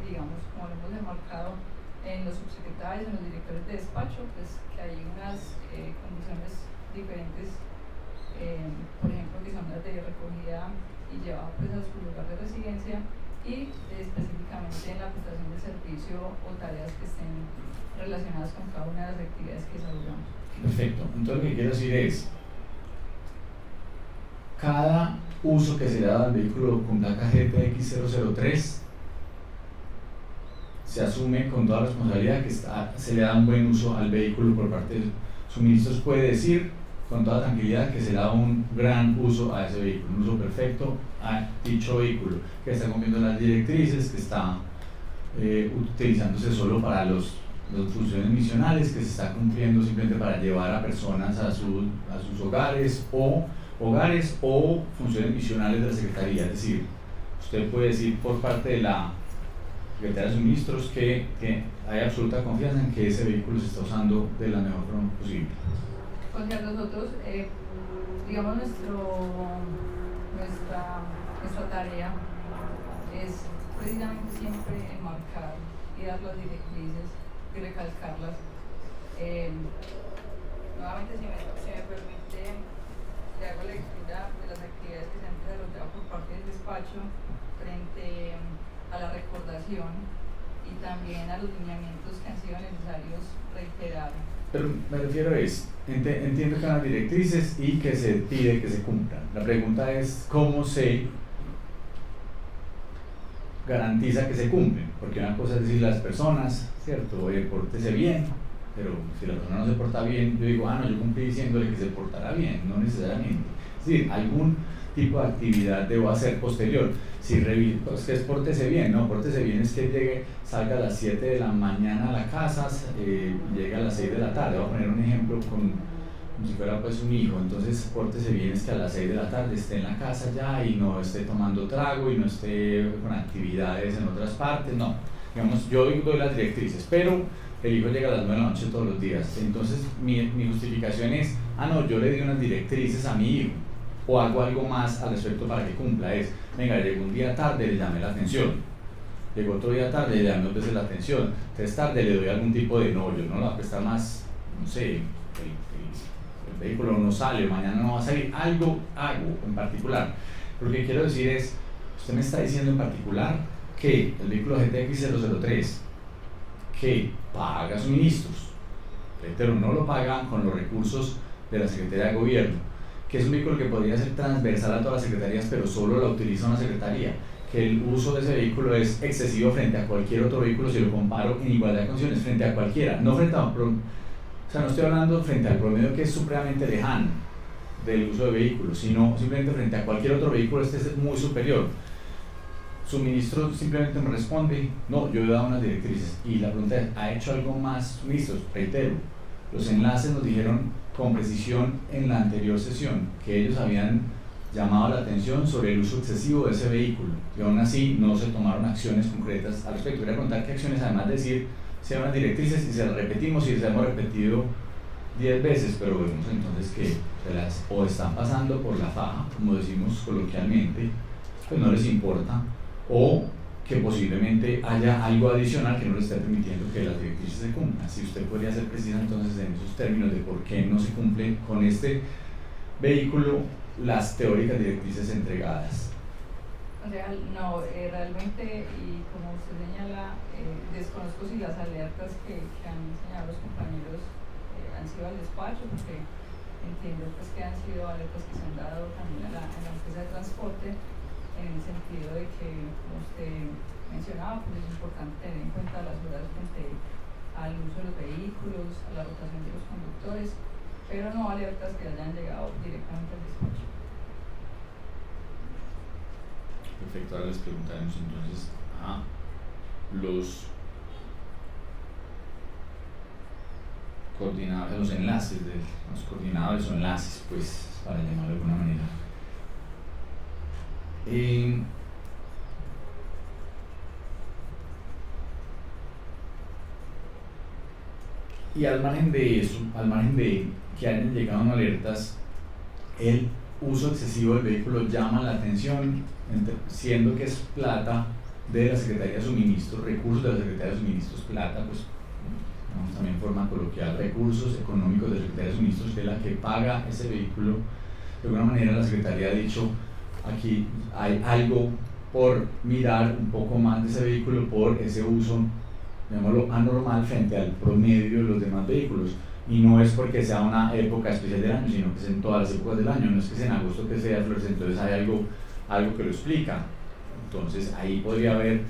digamos, como lo hemos enmarcado en los subsecretarios, en los directores de despacho, pues que hay unas condiciones diferentes, por ejemplo, que son las de recogida y llevada pues a su lugar de residencia, y específicamente en la prestación de servicio o tareas que estén relacionadas con cada una de las actividades que desarrollamos. Perfecto, entonces lo que quiero decir es, cada uso que se le da al vehículo con placa GTX 003 se asume con toda responsabilidad que se le da un buen uso al vehículo por parte de suministros. Puede decir con toda tranquilidad que se le da un gran uso a ese vehículo, un uso perfecto a dicho vehículo, que está cumpliendo las directrices, que está utilizándose solo para las funciones misionales, que se está cumpliendo simplemente para llevar a personas a sus hogares o funciones misionales de la Secretaría. Es decir, usted puede decir por parte de la Secretaría de Suministros que hay absoluta confianza en que ese vehículo se está usando de la mejor forma posible. O sea, nosotros, digamos, nuestra tarea es precisamente siempre enmarcar y dar las directrices y recalcarlas. Nuevamente, si me permite, le hago lectura de las actividades que se han desarrollado por parte del despacho frente a la recordación y también a los lineamientos que han sido necesarios reiterar. Pero me refiero a eso, entiendo que hay unas directrices y que se pide que se cumplan. La pregunta es cómo se garantiza que se cumplen, porque una cosa es decir las personas, ¿cierto? Oye, pórtese bien, pero si la persona no se porta bien, yo digo, no, yo cumplí diciéndole que se portará bien, no necesariamente. Es decir, algún tipo de actividad debo hacer posterior. Si pues que es pórtese bien, no, pórtese bien es que salga a las 7 de la mañana a la casa, llegue a las 6 de la tarde. Voy a poner un ejemplo como si fuera pues un hijo. Entonces pórtese bien es que a las 6 de la tarde esté en la casa ya y no esté tomando trago y no esté con actividades en otras partes, no. Digamos, yo doy las directrices, pero el hijo llega a las 9 de la noche todos los días. Entonces mi justificación es, no, yo le di unas directrices a mi hijo, o hago algo más al respecto para que cumpla. Venga, llegó un día tarde, le llamé la atención, llegó otro día tarde, le llamé 2 veces la atención, 3 tarde le doy algún tipo de no, yo no le voy a prestar más, no sé, el vehículo no sale, mañana no va a salir, algo hago en particular. Lo que quiero decir es, usted me está diciendo en particular que el vehículo GTX 003 que paga suministros, reitero, no lo pagan con los recursos de la Secretaría de Gobierno, que es un vehículo que podría ser transversal a todas las secretarías, pero solo lo utiliza una secretaría, que el uso de ese vehículo es excesivo frente a cualquier otro vehículo si lo comparo en igualdad de condiciones, frente a cualquiera, no frente a no estoy hablando frente al promedio que es supremamente lejano del uso de vehículos, sino simplemente frente a cualquier otro vehículo este es muy superior. Suministros simplemente me responde, no, yo he dado unas directrices, y la pregunta es, ¿ha hecho algo más suministros? Reitero, los enlaces nos dijeron con precisión en la anterior sesión que ellos habían llamado la atención sobre el uso excesivo de ese vehículo y aún así no se tomaron acciones concretas al respecto. Quería preguntar qué acciones, además de decir sean unas directrices, y se las repetimos y se las hemos repetido 10 veces, pero vemos entonces que o están pasando por la faja, como decimos coloquialmente, pues no les importa, o que posiblemente haya algo adicional que no les esté permitiendo que las directrices se cumplan. Si usted podría ser precisa entonces en esos términos de por qué no se cumplen con este vehículo las teóricas directrices entregadas. O sea, no, realmente, y como usted señala, desconozco si las alertas que han enseñado los compañeros han sido al despacho, porque entiendo pues que han sido alertas que se han dado también a la empresa de transporte, en el sentido de que, como usted mencionaba, pues es importante tener en cuenta las horas frente al uso de los vehículos, a la rotación de los conductores, pero no alertas que hayan llegado directamente al despacho. Perfecto, ahora les preguntaremos entonces a los coordinadores, los enlaces, los coordinadores o enlaces, pues, para llamarlo de alguna manera. Y al margen de eso, al margen de que hayan llegado alertas, el uso excesivo del vehículo llama la atención, siendo que es plata de la Secretaría de Suministros, recursos de la Secretaría de Suministros, plata, pues también en forma coloquial, recursos económicos de la Secretaría de Suministros, que es la que paga ese vehículo. De alguna manera la Secretaría ha dicho, aquí hay algo por mirar un poco más de ese vehículo por ese uso, llamémoslo anormal, frente al promedio de los demás vehículos. Y no es porque sea una época especial del año, sino que es en todas las épocas del año, no es que sea en agosto que sea flores, entonces hay algo que lo explica. Entonces ahí podría haber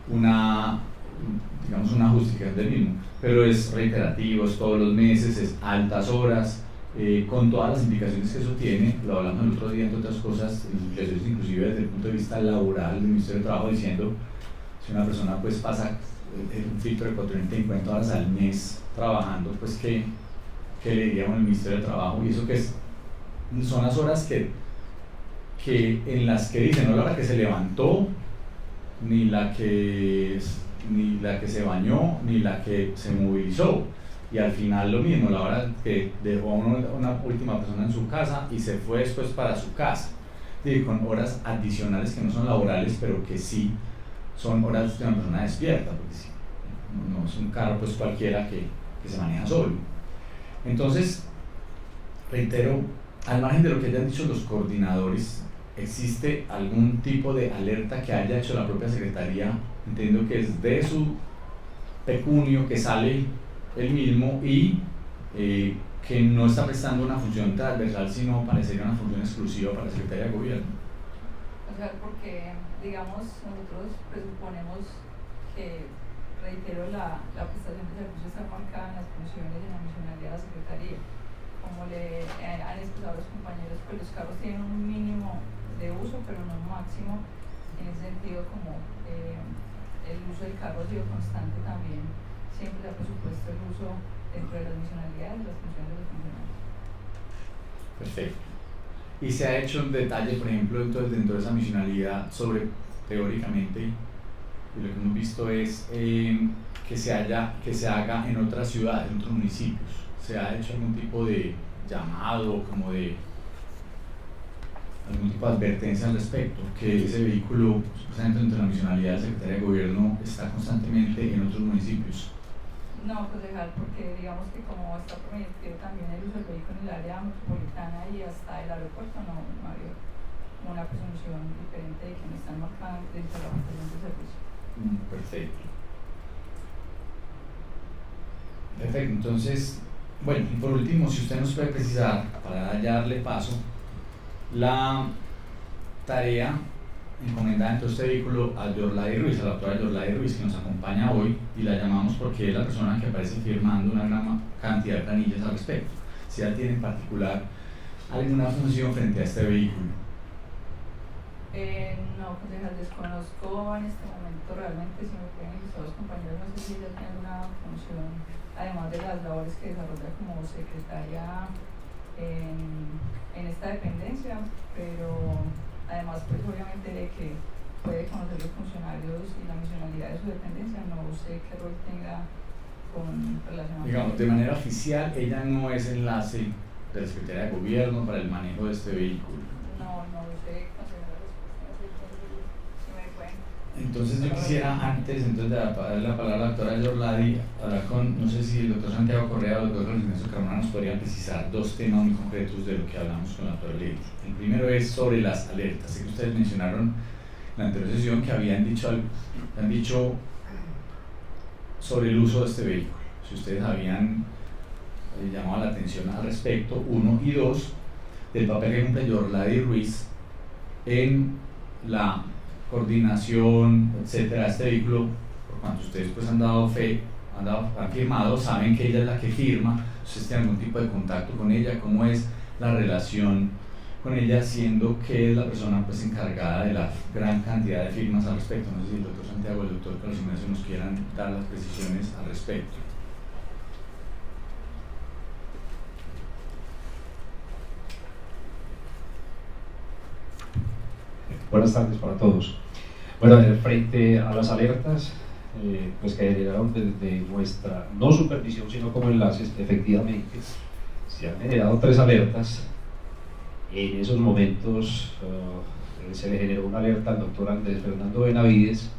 una justificación del mismo, pero es reiterativo, es todos los meses, es altas horas, con todas las implicaciones que eso tiene. Lo hablamos el otro día, entre otras cosas, inclusive desde el punto de vista laboral del Ministerio de Trabajo, diciendo si una persona pues pasa un filtro de 450 horas al mes trabajando, pues ¿qué le diríamos al Ministerio de Trabajo? Y eso que son las horas en las que dicen, no la hora que se levantó, ni la que se bañó, ni la que se movilizó, y al final lo mismo, la hora que dejó a una última persona en su casa y se fue después para su casa, y con horas adicionales que no son laborales, pero que sí son horas de una persona despierta, porque sí, no es un carro pues cualquiera que se maneja solo. Entonces, reitero, al margen de lo que hayan dicho los coordinadores, ¿existe algún tipo de alerta que haya hecho la propia Secretaría? Entiendo que es de su pecunio que sale el mismo y que no está prestando una función transversal, sino parecería una función exclusiva para la Secretaría de Gobierno. O sea, porque, digamos, nosotros presuponemos que, reitero, la prestación de servicios está marcada en las funciones y en la misionalidad de la Secretaría. Como le han expresado los compañeros, pues los carros tienen un mínimo de uso, pero no un máximo. En ese sentido, como el uso del carro ha sido constante también, siempre se ha presupuesto el uso dentro de las misionalidades y las funciones de los funcionarios. Perfecto. Y se ha hecho en detalle, por ejemplo, entonces dentro de esa misionalidad sobre, teóricamente, y lo que hemos visto es que se haga en otras ciudades, en otros municipios. ¿Se ha hecho algún tipo de llamado, como de algún tipo de advertencia al respecto? Que ese vehículo, supuestamente dentro de la misionalidad de la Secretaría de Gobierno, está constantemente en otros municipios. No, concejal, porque digamos que como está permitido también el uso del vehículo en el área metropolitana y hasta el aeropuerto, no había una presunción diferente de que no están marcadas dentro de la prestación de servicio. Perfecto. Perfecto, entonces, bueno, y por último, si usted nos puede precisar, para ya darle paso, la tarea encomendada en todo este vehículo a Yorlai Ruiz, a la doctora Yorlai Ruiz, que nos acompaña hoy, y la llamamos porque es la persona que aparece firmando una gran cantidad de planillas al respecto. Si ella tiene en particular alguna función frente a este vehículo. No, concejal, desconozco en este momento realmente, si me pueden decir los compañeros, no sé si ella tiene alguna función, además de las labores que desarrolla como secretaria en esta dependencia, pero además pues obviamente de que puede conocer los funcionarios y la misionalidad de su dependencia, no sé qué rol tenga con relación a... Digamos, de manera oficial, ella no es enlace de la Secretaría de Gobierno para el manejo de este vehículo. No sé, concejal, la respuesta. Entonces yo quisiera antes de darle la palabra a la doctora Yorladi, hablar con, no sé si el doctor Santiago Correa o el doctor Ignacio Carmona nos podrían precisar dos temas muy concretos de lo que hablamos con la doctora Lady. El primero es sobre las alertas. Sé que ustedes mencionaron en la anterior sesión que han dicho sobre el uso de este vehículo. Si ustedes habían llamado la atención al respecto, uno, y dos, del papel que cumple Yorladi Ruiz en la coordinación, etcétera, de este vehículo, por cuanto ustedes pues han dado fe, han firmado, saben que ella es la que firma, ustedes tienen algún tipo de contacto con ella, cómo es la relación con ella, siendo que es la persona pues encargada de la gran cantidad de firmas al respecto. No sé si el doctor Santiago o el doctor Carlos Ignacio nos quieran dar las precisiones al respecto. Buenas tardes para todos. Bueno, frente a las alertas pues que generaron desde nuestra, no supervisión, sino como enlaces, efectivamente, se han generado 3 alertas. En esos momentos se le generó una alerta al doctor Andrés Fernando Benavides,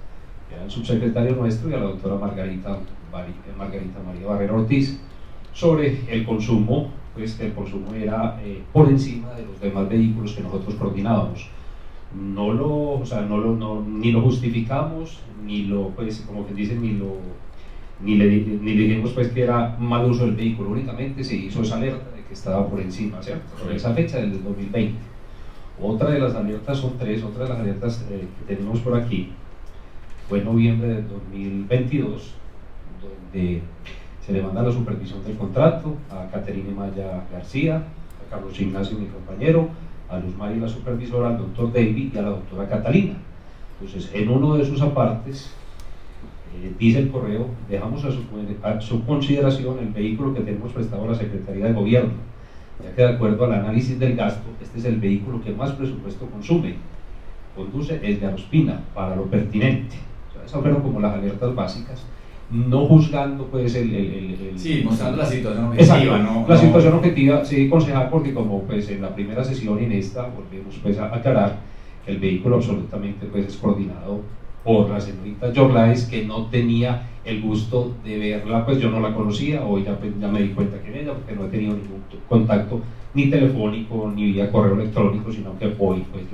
que era el subsecretario nuestro, y a la doctora Margarita María Barrera Ortiz, sobre el consumo, pues que el consumo era por encima de los demás vehículos que nosotros coordinábamos. Ni lo justificamos, ni lo, pues, como que dicen, ni le dijimos pues que era mal uso del vehículo, únicamente se hizo esa alerta de que estaba por encima, ¿cierto? Sobre esa fecha del 2020. Otra de las alertas son 3, otra de las alertas que tenemos por aquí fue en noviembre del 2022, donde se le manda la supervisión del contrato a Caterine Maya García, a Carlos Ignacio, mi compañero, a Luz Mari, la supervisora, al doctor David y a la doctora Catalina. Entonces, en uno de sus apartes, dice el correo, dejamos a su consideración el vehículo que tenemos prestado a la Secretaría de Gobierno, ya que de acuerdo al análisis del gasto, este es el vehículo que más presupuesto conduce el de Arospina, para lo pertinente. O sea, esas fueron como las alertas básicas, no juzgando pues sí, mostrando la situación objetiva. Exacto, la situación objetiva, sí, concejal, porque como pues en la primera sesión y en esta volvemos pues a aclarar que el vehículo absolutamente pues es coordinado por la señorita Yorlais, que no tenía el gusto de verla, pues yo no la conocía, hoy ya me di cuenta que en ella, porque no he tenido ningún contacto ni telefónico ni vía correo electrónico, sino que hoy pues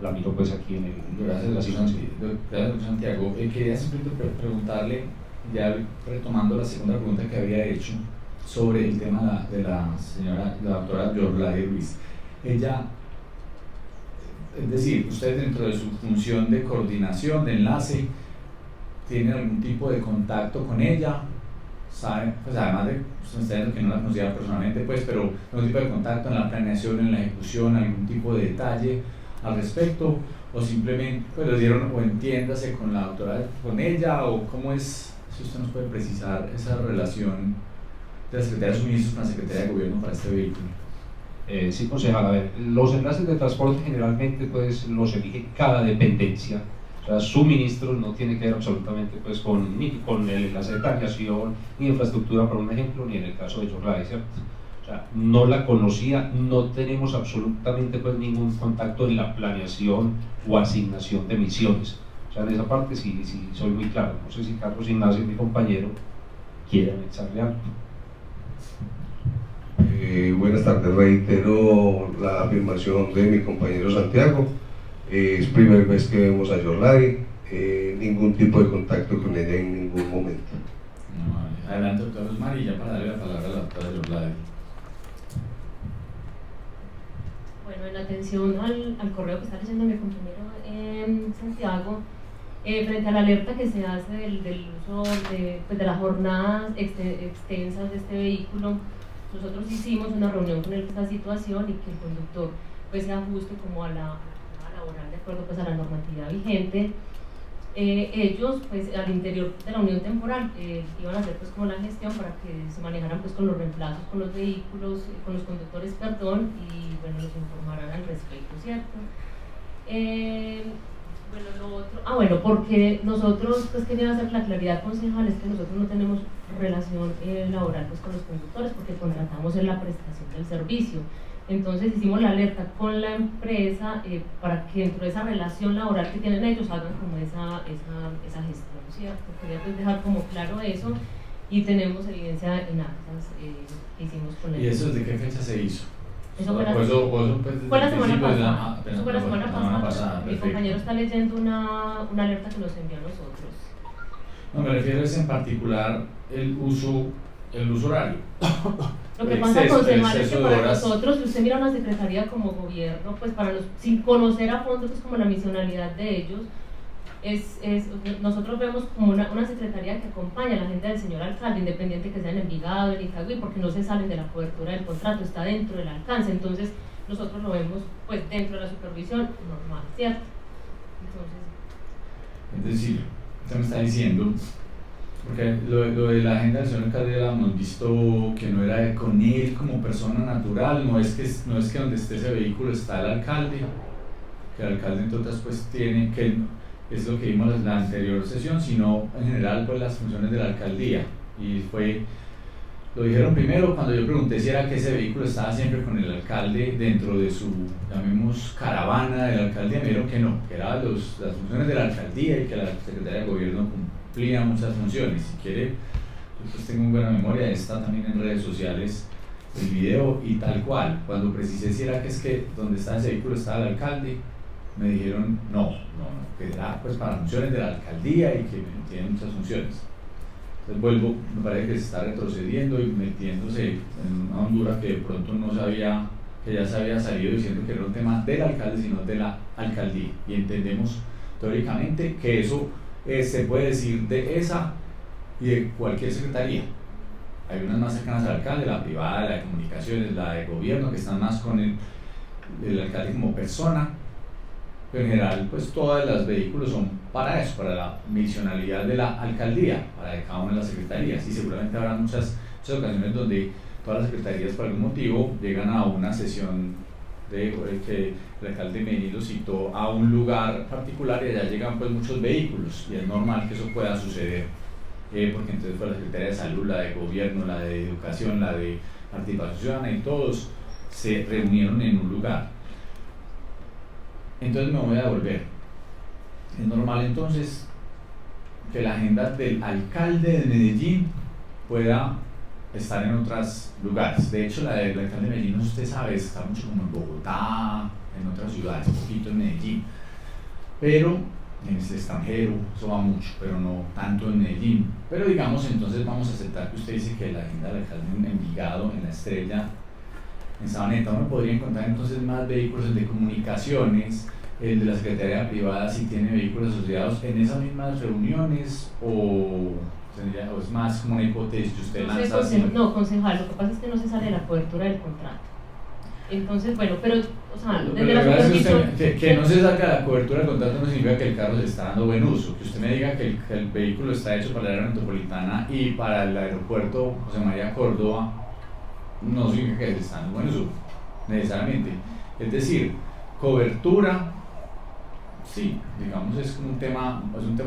la miro pues aquí en el... Gracias, Santiago. Quería simplemente preguntarle, ya retomando la segunda pregunta que había hecho sobre el tema de la doctora Yorladi Ruiz. Ella, es decir, ustedes dentro de su función de coordinación, de enlace, ¿tienen algún tipo de contacto con ella? ¿Saben? Pues además de ustedes que no la conocían personalmente, pues, pero algún tipo de contacto en la planeación, en la ejecución, algún tipo de detalle al respecto, o simplemente pues lo dieron, o entiéndase con la doctora, con ella, o cómo es, si usted nos puede precisar esa relación de la Secretaría de Suministros con la Secretaría de Gobierno para este vehículo. Sí, concejal, a ver, los enlaces de transporte generalmente pues los elige cada dependencia. O sea, suministros no tiene que ver absolutamente pues ni con el enlace de planeación ni infraestructura, por un ejemplo, ni en el caso de Yorladi, ¿cierto? O sea, no la conocía, no tenemos absolutamente pues ningún contacto en la planeación o asignación de misiones. O sea, en esa parte sí soy muy claro. No sé si Carlos Ignacio, mi compañero, quiere anexarle algo. Buenas tardes, reitero la afirmación de mi compañero Santiago. Es primera vez que vemos a Yorladi, ningún tipo de contacto con ella en ningún momento. Adelante, doctor Osmar, y ya para darle la palabra a la doctora Yorladi. Bueno, en atención al correo que está leyendo mi compañero Santiago, frente a la alerta que se hace del uso de las jornadas extensas de este vehículo, nosotros hicimos una reunión con esta situación y que el conductor pues se ajuste como a la laboral de acuerdo pues a la normatividad vigente. Ellos pues al interior de la unión temporal iban a hacer pues como la gestión para que se manejaran pues con los reemplazos con los vehículos, con los conductores, perdón, y bueno, los informaran al respecto, ¿cierto? Bueno, lo otro, porque nosotros pues quería hacer la claridad, concejal, es que nosotros no tenemos relación laboral pues con los conductores porque contratamos en la prestación del servicio. Entonces hicimos la alerta con la empresa para que dentro de esa relación laboral que tienen ellos hagan como esa gestión, ¿cierto? Quería pues dejar como claro eso, y tenemos evidencia en actas que hicimos con ellos. ¿Y eso desde qué fecha se hizo? Eso fue la semana pasada. Eso fue la semana pasada. Mi compañero está leyendo una alerta que nos envió a nosotros. No, me refiero es en particular el uso horario. Lo que pasa, concejal, es que para nosotros, si usted mira una secretaría como gobierno, pues sin conocer a fondo pues como la misionalidad de ellos, nosotros vemos como una secretaría que acompaña a la agenda del señor alcalde, independiente que sea en Envigado, en Itagüí, porque no se salen de la cobertura del contrato, está dentro del alcance. Entonces nosotros lo vemos pues dentro de la supervisión normal, ¿cierto? Entonces, es decir, usted me está diciendo, porque lo de la agenda del señor alcalde la hemos visto que no era con él como persona natural, no es que donde esté ese vehículo está el alcalde, que el alcalde entonces pues tiene que, es lo que vimos en la anterior sesión, sino en general pues las funciones de la alcaldía. Y lo dijeron primero cuando yo pregunté si era que ese vehículo estaba siempre con el alcalde dentro de su, llamemos, caravana de la alcaldía, me dijeron que no, que eran las funciones de la alcaldía y que la secretaria de gobierno cumplía muchas funciones. Si quiere, yo pues tengo buena memoria, está también en redes sociales el video, y tal cual, cuando precisé si era que es que donde está ese vehículo estaba el alcalde, me dijeron no, que era pues para funciones de la alcaldía y que tiene muchas funciones. Entonces me parece que se está retrocediendo y metiéndose en una hondura que de pronto no sabía, que ya se había salido diciendo que era un tema del alcalde, sino de la alcaldía. Y entendemos teóricamente que eso se puede decir de esa y de cualquier secretaría. Hay unas más cercanas al alcalde, la privada, la de comunicaciones, la de gobierno, que están más con el alcalde como persona. Pero en general, pues todos los vehículos son para eso, para la misionalidad de la alcaldía, para de cada una de las secretarías. Y seguramente habrá muchas ocasiones donde todas las secretarías por algún motivo llegan a una sesión que el alcalde de Medellín lo citó a un lugar particular y allá llegan pues muchos vehículos, y es normal que eso pueda suceder, porque entonces fue la Secretaría de Salud, la de Gobierno, la de Educación, la de Participación Ciudadana, y todos se reunieron en un lugar. Entonces me voy a devolver. Es normal entonces que la agenda del alcalde de Medellín pueda estar en otros lugares. De hecho, la del alcalde de Medellín, usted sabe, está mucho como en Bogotá, en otras ciudades, un poquito en Medellín, pero en el extranjero, eso va mucho, pero no tanto en Medellín. Pero digamos, entonces vamos a aceptar que usted dice que la agenda del alcalde en Envigado, en La Estrella, en Sabaneta, uno podría encontrar entonces más vehículos, el de comunicaciones, el de la Secretaría Privada, si tiene vehículos asociados en esas mismas reuniones, o es más como una hipótesis que usted lanza. No, concejal, lo que pasa es que no se sale de la cobertura del contrato. Entonces, bueno, pero, o sea, desde la supervisión... Que no se saca la cobertura del contrato no significa que el carro se está dando buen uso. Que usted me diga que el vehículo está hecho para la área metropolitana y para el aeropuerto José María Córdoba, no significa que se está dando buen uso, necesariamente. Es decir, cobertura, sí, digamos, es un tema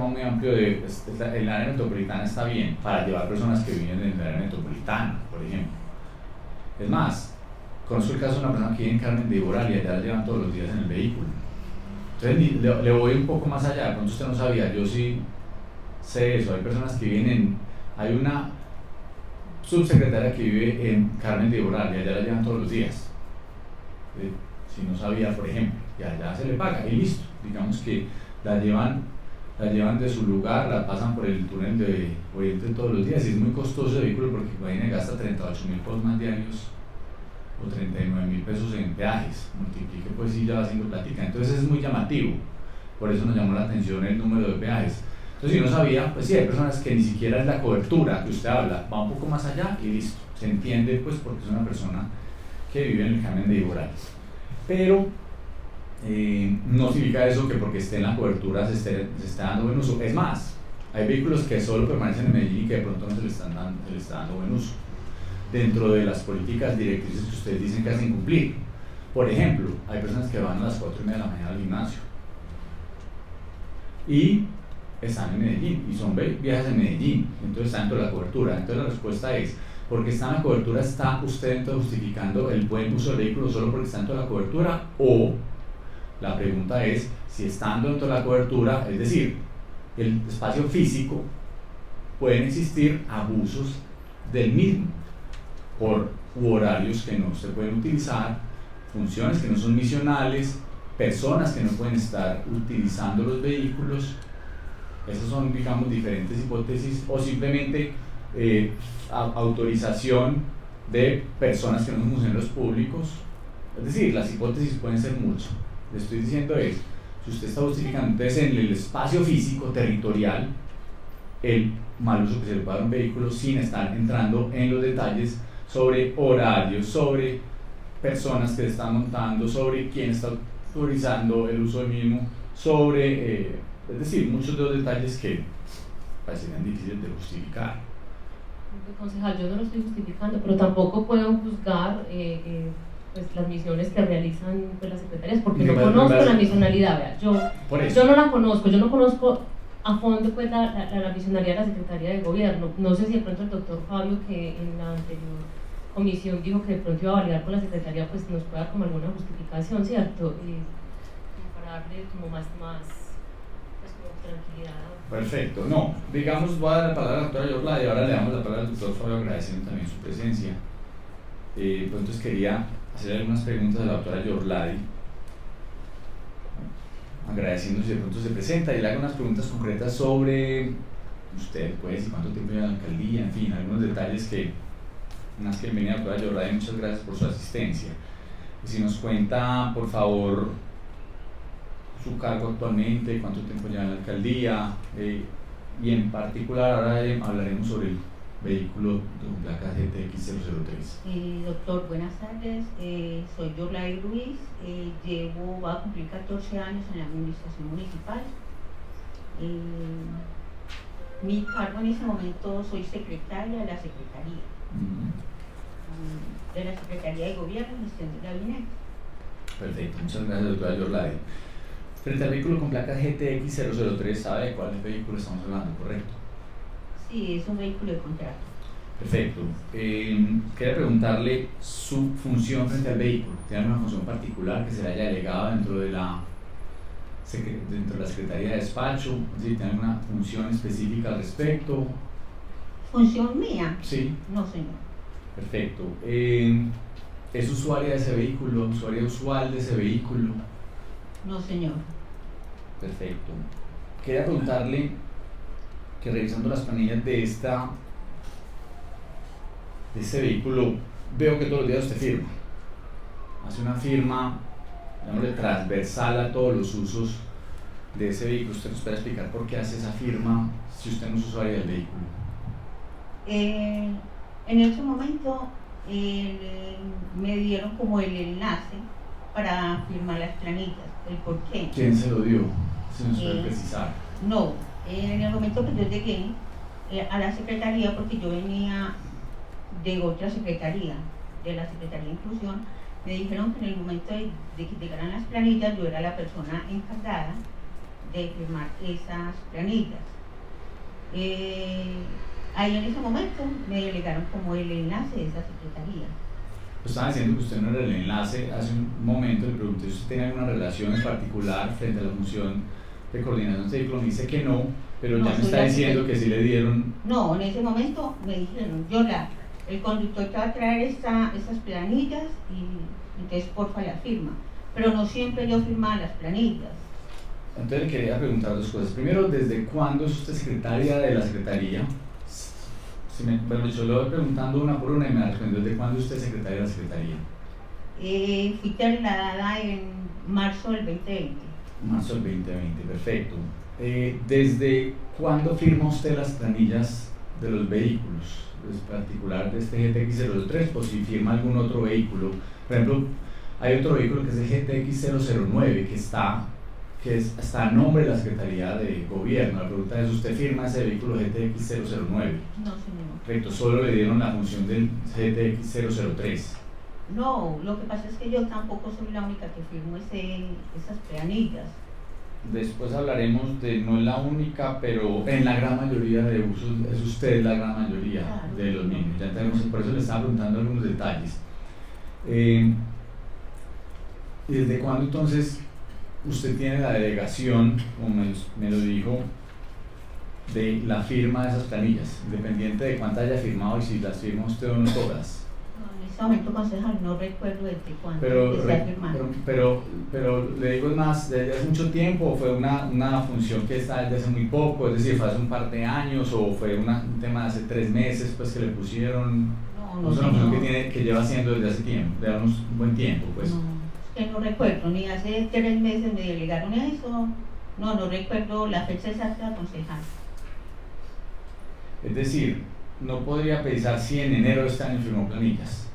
muy amplio. El área metropolitana está bien para llevar personas que viven en el área metropolitana, por ejemplo. Es más, conozco el caso de una persona que vive en Carmen de Iboral y allá la llevan todos los días en el vehículo. Entonces le voy un poco más allá, de pronto usted no sabía, yo sí sé eso. Hay personas que viven hay una subsecretaria que vive en Carmen de Iboral y allá la llevan todos los días. Si no sabía, por ejemplo, y allá se le paga y listo. Digamos que la llevan de su lugar, la pasan por el túnel de Oriente todos los días, y es muy costoso el vehículo porque Guayne gasta 38.000 pesos más diarios o 39.000 pesos en peajes, multiplique pues sí, ya va haciendo plática. Entonces es muy llamativo, por eso nos llamó la atención el número de peajes. Entonces si no sabía, pues sí, hay personas que ni siquiera es la cobertura que usted habla, va un poco más allá y listo, se entiende pues porque es una persona que vive en el Carmen de Iboral. Pero no significa eso que porque esté en la cobertura se esté dando buen uso. Es más, hay vehículos que solo permanecen en Medellín y que de pronto no se le está dando buen uso dentro de las políticas directrices que ustedes dicen que hacen cumplir. Por ejemplo, hay personas que van a las 4:30 de la mañana al gimnasio y están en Medellín y son viajes en Medellín, entonces están dentro de la cobertura. Entonces la respuesta es, porque está en la cobertura, ¿está usted entonces justificando el buen uso del vehículo solo porque está dentro de la cobertura? O la pregunta es, si estando dentro de la cobertura, es decir, el espacio físico, pueden existir abusos del mismo por horarios que no se pueden utilizar, funciones que no son misionales, personas que no pueden estar utilizando los vehículos. Esas son, digamos, diferentes hipótesis, o simplemente autorización de personas que no son funcionarios públicos. Es decir, las hipótesis pueden ser muchas. Le estoy diciendo es, si usted está justificando entonces en el espacio físico territorial el mal uso que se le puede dar a un vehículo sin estar entrando en los detalles sobre horarios, sobre personas que se están montando, sobre quién está autorizando el uso del mismo, sobre, es decir, muchos de los detalles que parecerían difíciles de justificar. Concejal, yo no lo estoy justificando, pero tampoco puedo juzgar pues, las misiones que realizan pues, las secretarías, porque no conozco la misionalidad. Vea, yo no la conozco, yo no conozco a fondo pues, la misionalidad de la Secretaría de Gobierno. No sé si de pronto el doctor Fabio, que en la anterior comisión dijo que de pronto iba a validar con la Secretaría, pues nos pueda dar como alguna justificación, ¿cierto? Para darle como más pues, como tranquilidad. Perfecto, no, digamos, voy a dar la palabra a la doctora Yorladi y ahora le damos la palabra al doctor Fabio agradeciendo también su presencia. Pues entonces quería hacer algunas preguntas a la doctora Yorladi, agradeciendo si de pronto se presenta, y le hago unas preguntas concretas sobre usted, pues, y cuánto tiempo lleva en la alcaldía, en fin, algunos detalles que, más que bienvenida doctora Yorladi, muchas gracias por su asistencia. Y si nos cuenta, por favor, su cargo actualmente, cuánto tiempo lleva en la alcaldía, y en particular ahora hablaremos sobre el vehículo con placa GTX003. Doctor, buenas tardes, soy Yorladi Ruiz, va a cumplir 14 años en la administración municipal. Mi cargo en ese momento, soy secretaria de la Secretaría, de la Secretaría de Gobierno y Gestión del Gabinete. Perfecto, muchas gracias doctora Yorladi. Frente al vehículo con placa GTX003, ¿sabe de cuál vehículo estamos hablando, correcto? Sí, es un vehículo de contrato. Perfecto. Quería preguntarle su función frente al vehículo. ¿Tiene alguna función particular que se le haya delegado dentro de la Secretaría de Despacho? ¿Tiene alguna función específica al respecto? ¿Función mía? Sí. No, señor. Perfecto. ¿Es usuaria de ese vehículo? ¿Usuaria usual de ese vehículo? No, señor. Perfecto. Quería preguntarle que revisando las planillas de este vehículo, veo que todos los días usted firma. Hace una firma, llamémosle transversal a todos los usos de ese vehículo. ¿Usted nos puede explicar por qué hace esa firma si usted no es usuario del vehículo? En ese momento me dieron como el enlace para firmar las planillas. ¿El por qué? ¿Quién se lo dio? Si nos puede precisar. No, en el momento que yo llegué a la secretaría, porque yo venía de otra secretaría, de la Secretaría de Inclusión, me dijeron que en el momento de que llegaran las planillas, yo era la persona encargada de firmar esas planillas. Ahí en ese momento me delegaron como el enlace de esa secretaría. Estaba diciendo que usted no era el enlace. Hace un momento le pregunté si usted tenía alguna relación en particular frente a la función de coordinación de vehículos. Me dice que no, pero ya me está diciendo que sí le dieron. No, en ese momento me dijeron, el conductor te va a traer esas planillas y entonces porfa la firma. Pero no siempre yo firmaba las planillas. Entonces le quería preguntar dos cosas. Primero, ¿desde cuándo es usted secretaria de la Secretaría? Bueno, yo le voy preguntando una por una y me va respondiendo ¿desde cuándo usted es secretaria de la Secretaría? Fui trasladada en marzo del 2020. Marzo del 2020, perfecto. ¿Desde cuándo firma usted las planillas de los vehículos? En particular de este GTX003, o si firma algún otro vehículo. Por ejemplo, hay otro vehículo que es el GTX009 que está a nombre de la Secretaría de Gobierno. La pregunta es, ¿usted firma ese vehículo GTX009? No, señor. Perfecto, solo le dieron la función del GTX003. No, lo que pasa es que yo tampoco soy la única que firmo esas planillas. después hablaremos de, no es la única, pero en la gran mayoría de usos es usted la gran mayoría de los mismos. Ya tenemos, por eso le estaba preguntando algunos detalles. ¿Y desde cuándo entonces usted tiene la delegación, como me lo dijo, de la firma de esas planillas, independiente de cuántas haya firmado y si las firma usted o no todas? No, en este momento, concejal, no recuerdo desde cuándo Pero, empecé a firmar. pero le digo, es más, ¿desde hace mucho tiempo o fue una función que está desde hace muy poco? Es decir, ¿fue hace un par de años o fue un tema de hace 3 meses pues que le pusieron? No, es una función que lleva haciendo desde hace tiempo, de un buen tiempo pues. No, es que no recuerdo, ni hace 3 meses me delegaron eso, no recuerdo la fecha exacta, concejal. Es decir, no podría pensar si en enero de este año firmó planillas.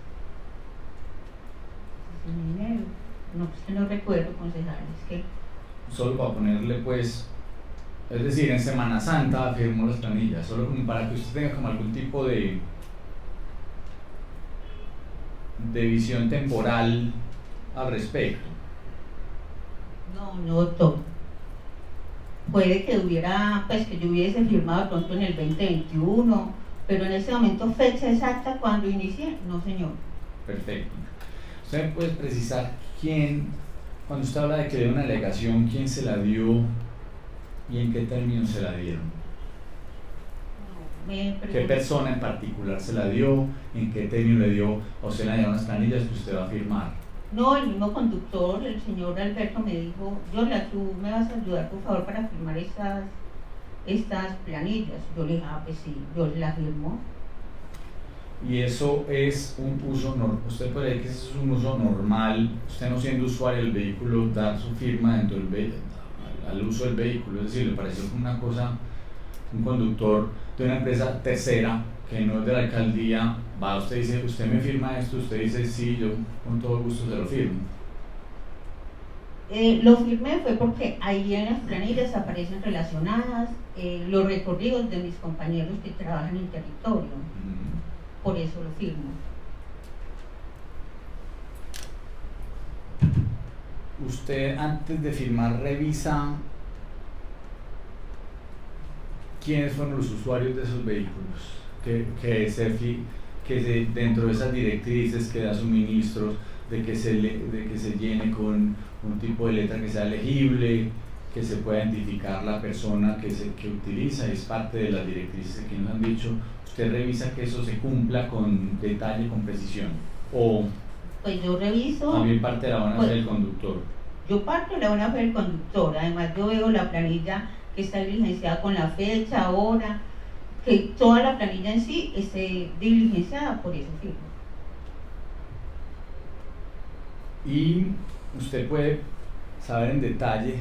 En enero, no, es que no recuerdo, concejal, es que... Solo para ponerle pues, es decir, en Semana Santa firmó las planillas, solo como para que usted tenga como algún tipo de visión temporal al respecto. No todo. Puede que hubiera, pues que yo hubiese firmado pronto en el 2021, pero en ese momento fecha exacta cuando inicié, no señor. Perfecto. ¿Usted me puede precisar quién, cuando usted habla de que dio una delegación, quién se la dio y en qué términos se la dieron? ¿Qué persona en particular se la dio? ¿En qué término le dio? ¿O se la dieron las planillas que usted va a firmar? No, el mismo conductor, el señor Alberto, me dijo, Yorla, tú me vas a ayudar por favor para firmar estas planillas. Yo le dije, pues sí, yo la firmo. Y eso es un uso normal, usted puede decir que eso es un uso normal, usted no siendo usuario del vehículo, dar su firma dentro del al uso del vehículo, es decir, le pareció como una cosa, un conductor de una empresa tercera que no es de la alcaldía, va, usted dice, usted me firma esto, usted dice, sí, yo con todo gusto se lo firmo. Lo firmé fue porque ahí en las planillas aparecen relacionadas los recorridos de mis compañeros que trabajan en territorio. Por eso lo firmo. Usted antes de firmar revisa quiénes fueron los usuarios de esos vehículos, que dentro de esas directrices que da suministros, de que se llene con un tipo de letra que sea legible, que se pueda identificar la persona que utiliza, es parte de las directrices que nos han dicho. ¿Usted revisa que eso se cumpla con detalle, con precisión? ¿O pues yo reviso? También parte de la buena fe del conductor. Yo parto de la buena fe del conductor, además yo veo la planilla que está diligenciada con la fecha, hora, que toda la planilla en sí esté diligenciada, por eso firmo. Y usted puede saber en detalle,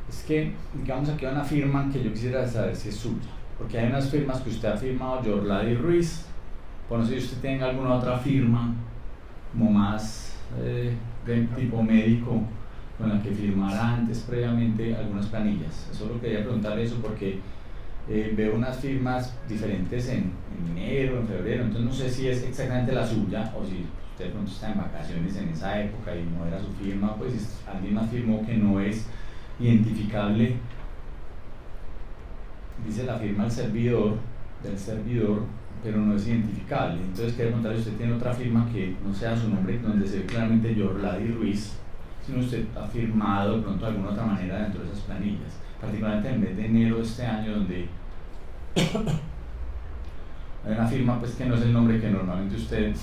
es que digamos aquí hay una firma que yo quisiera saber si es suya, porque hay unas firmas que usted ha firmado, Yorlady Ruiz, por no sé si usted tenga alguna otra firma como más de tipo médico con la que firmara antes previamente algunas planillas. Solo quería preguntar eso porque veo unas firmas diferentes en enero, en febrero, entonces no sé si es exactamente la suya o si usted de pronto está en vacaciones en esa época y no era su firma, pues si alguien más firmó que no es identificable, dice la firma del servidor, pero no es identificable. Entonces quería preguntarle si usted tiene otra firma que no sea su nombre, donde se ve claramente Yorlady Ruiz, sino usted ha firmado de pronto de alguna otra manera dentro de esas planillas, particularmente en el mes de enero de este año, donde hay una firma pues que no es el nombre que normalmente usted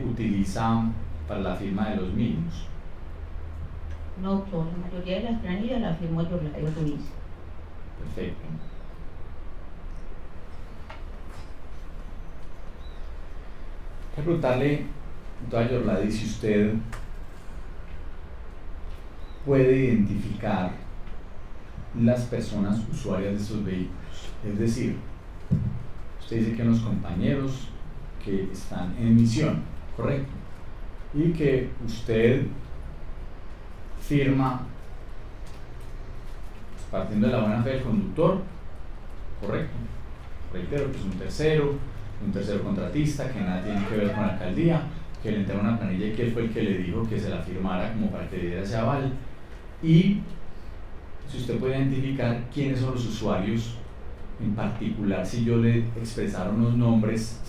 utiliza para la firma de los mismos. No, doctor, la mayoría de las planillas las firmó Yorlady Ruiz. Perfecto. Quiero preguntarle, doctora Yorlady, si usted puede identificar las personas usuarias de esos vehículos. Es decir, usted dice que unos compañeros que están en misión, ¿correcto? Y que usted firma partiendo de la buena fe del conductor, ¿correcto? Reitero que es un tercero contratista, que nada tiene que ver con la alcaldía, que le entrega una planilla y que él fue el que le dijo que se la firmara como para que le diera ese aval. y si usted puede identificar quiénes son los usuarios, en particular si yo le expresara unos nombres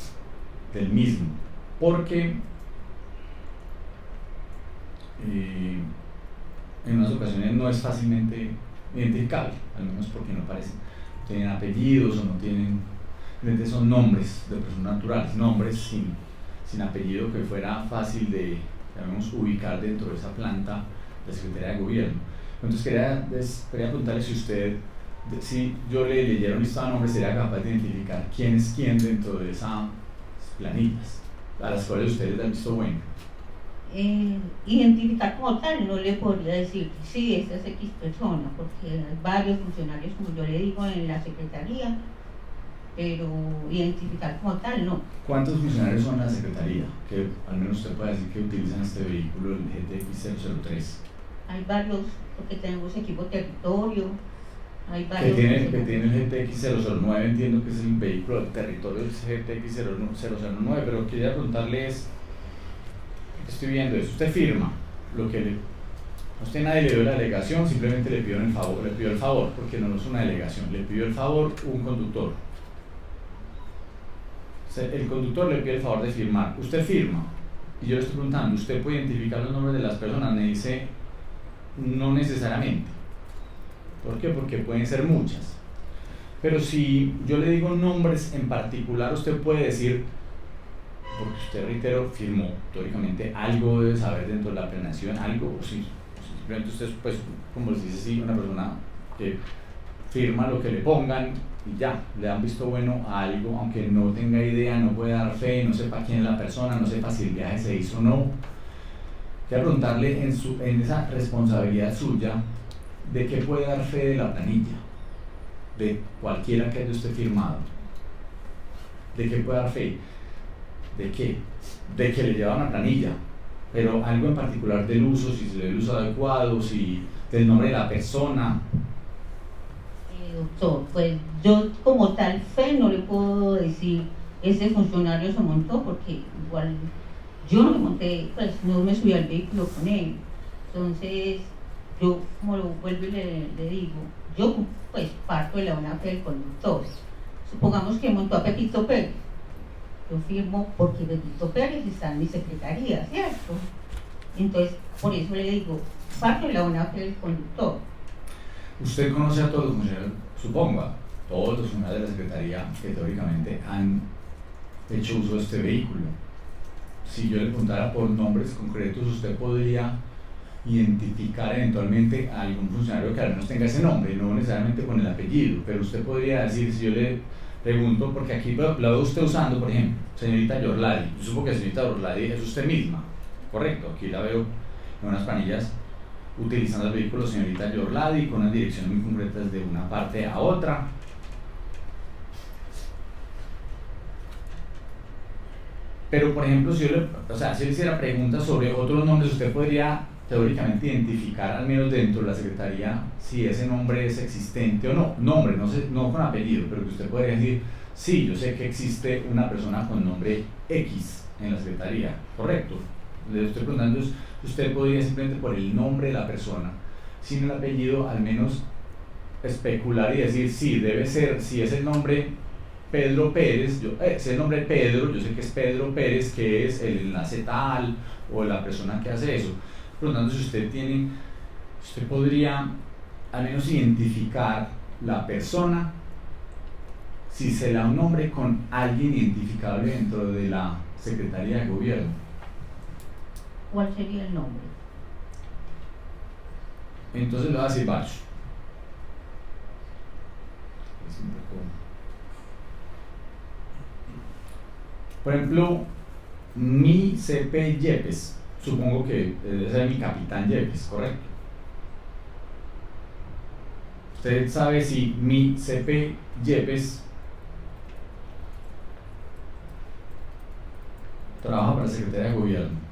del mismo, porque en unas ocasiones no es fácilmente identificable, al menos porque no tienen apellidos o no tienen, son nombres de personas naturales, nombres sin apellido que fuera fácil de, digamos, ubicar dentro de esa planta de Secretaría de Gobierno. Entonces quería preguntarle si usted, si yo le leyera un listado de nombres, sería capaz de identificar quién es quién dentro de esas planillas a las cuales ustedes han visto bueno. Identificar como tal no le podría decir sí, esta es X persona, porque hay varios funcionarios, como yo le digo, en la Secretaría, pero identificar como tal no. ¿Cuántos funcionarios son en la Secretaría? Que al menos usted puede decir que utilizan este vehículo, el GTX 003. Hay varios, porque tenemos equipo territorio, hay que varios. tiene el GTX 009, entiendo que es el vehículo del territorio del GTX 009, pero quería preguntarles, estoy viendo eso, usted firma lo que a usted nadie le dio la delegación, simplemente le pidió el favor, porque no es una delegación, le pidió el favor un conductor. El conductor le pide el favor de firmar, usted firma, y yo le estoy preguntando, ¿usted puede identificar los nombres de las personas? Me dice, no necesariamente. ¿Por qué? Porque pueden ser muchas. Pero si yo le digo nombres en particular, usted puede decir, porque usted, reitero, firmó, teóricamente algo debe saber dentro de la planeación, algo, o si simplemente usted, pues, como les dice, sí, una persona que firma lo que le pongan y ya, le han visto bueno a algo, aunque no tenga idea, no puede dar fe, no sepa quién es la persona, no sepa si el viaje se hizo o no. Quiero preguntarle en esa responsabilidad suya, ¿de qué puede dar fe de la planilla? De cualquiera que haya usted firmado. ¿De qué puede dar fe? ¿De qué? De que le lleva una planilla, pero algo en particular del uso, si se le dio el uso adecuado, si del nombre de la persona. Doctor, pues yo como tal fe no le puedo decir ese funcionario se montó, porque igual yo no me monté, pues no me subí al vehículo con él. Entonces yo, como lo vuelvo y le digo, yo pues parto de la buena fe del conductor. Supongamos que montó a Pepito Pérez, yo firmo porque Pepito Pérez está en mi secretaría, ¿cierto? Entonces por eso le digo, parto de la buena fe del conductor. Usted conoce a todos los funcionarios, supongo, todos los funcionarios de la Secretaría que teóricamente han hecho uso de este vehículo. Si yo le preguntara por nombres concretos, usted podría identificar eventualmente a algún funcionario que al menos tenga ese nombre, no necesariamente con el apellido, pero usted podría decir, si yo le pregunto, porque aquí la veo usted usando, por ejemplo, señorita Yorladi, yo supongo que señorita Yorladi es usted misma, correcto, aquí la veo en unas planillas utilizando el vehículo señorita Yorladi con unas direcciones muy concretas de una parte a otra. Pero por ejemplo, si yo le hiciera preguntas sobre otros nombres, usted podría teóricamente identificar, al menos dentro de la Secretaría, si ese nombre es existente o no. Nombre, no con apellido, pero que usted podría decir, sí, yo sé que existe una persona con nombre X en la Secretaría, correcto. Le estoy preguntando, usted podría simplemente por el nombre de la persona, sin el apellido, al menos especular y decir, sí, debe ser, si es el nombre Pedro Pérez, es el nombre Pedro, yo sé que es Pedro Pérez, que es el enlace tal, o la persona que hace eso. Preguntando si usted podría al menos identificar la persona, si se le da un nombre con alguien identificable dentro de la Secretaría de Gobierno. ¿Cuál sería el nombre? Entonces le voy a decir varios. Por ejemplo, mi CP Yepes, supongo que ese es mi capitán Yepes, ¿correcto? ¿Usted sabe si mi CP Yepes trabaja para la Secretaría de Gobierno?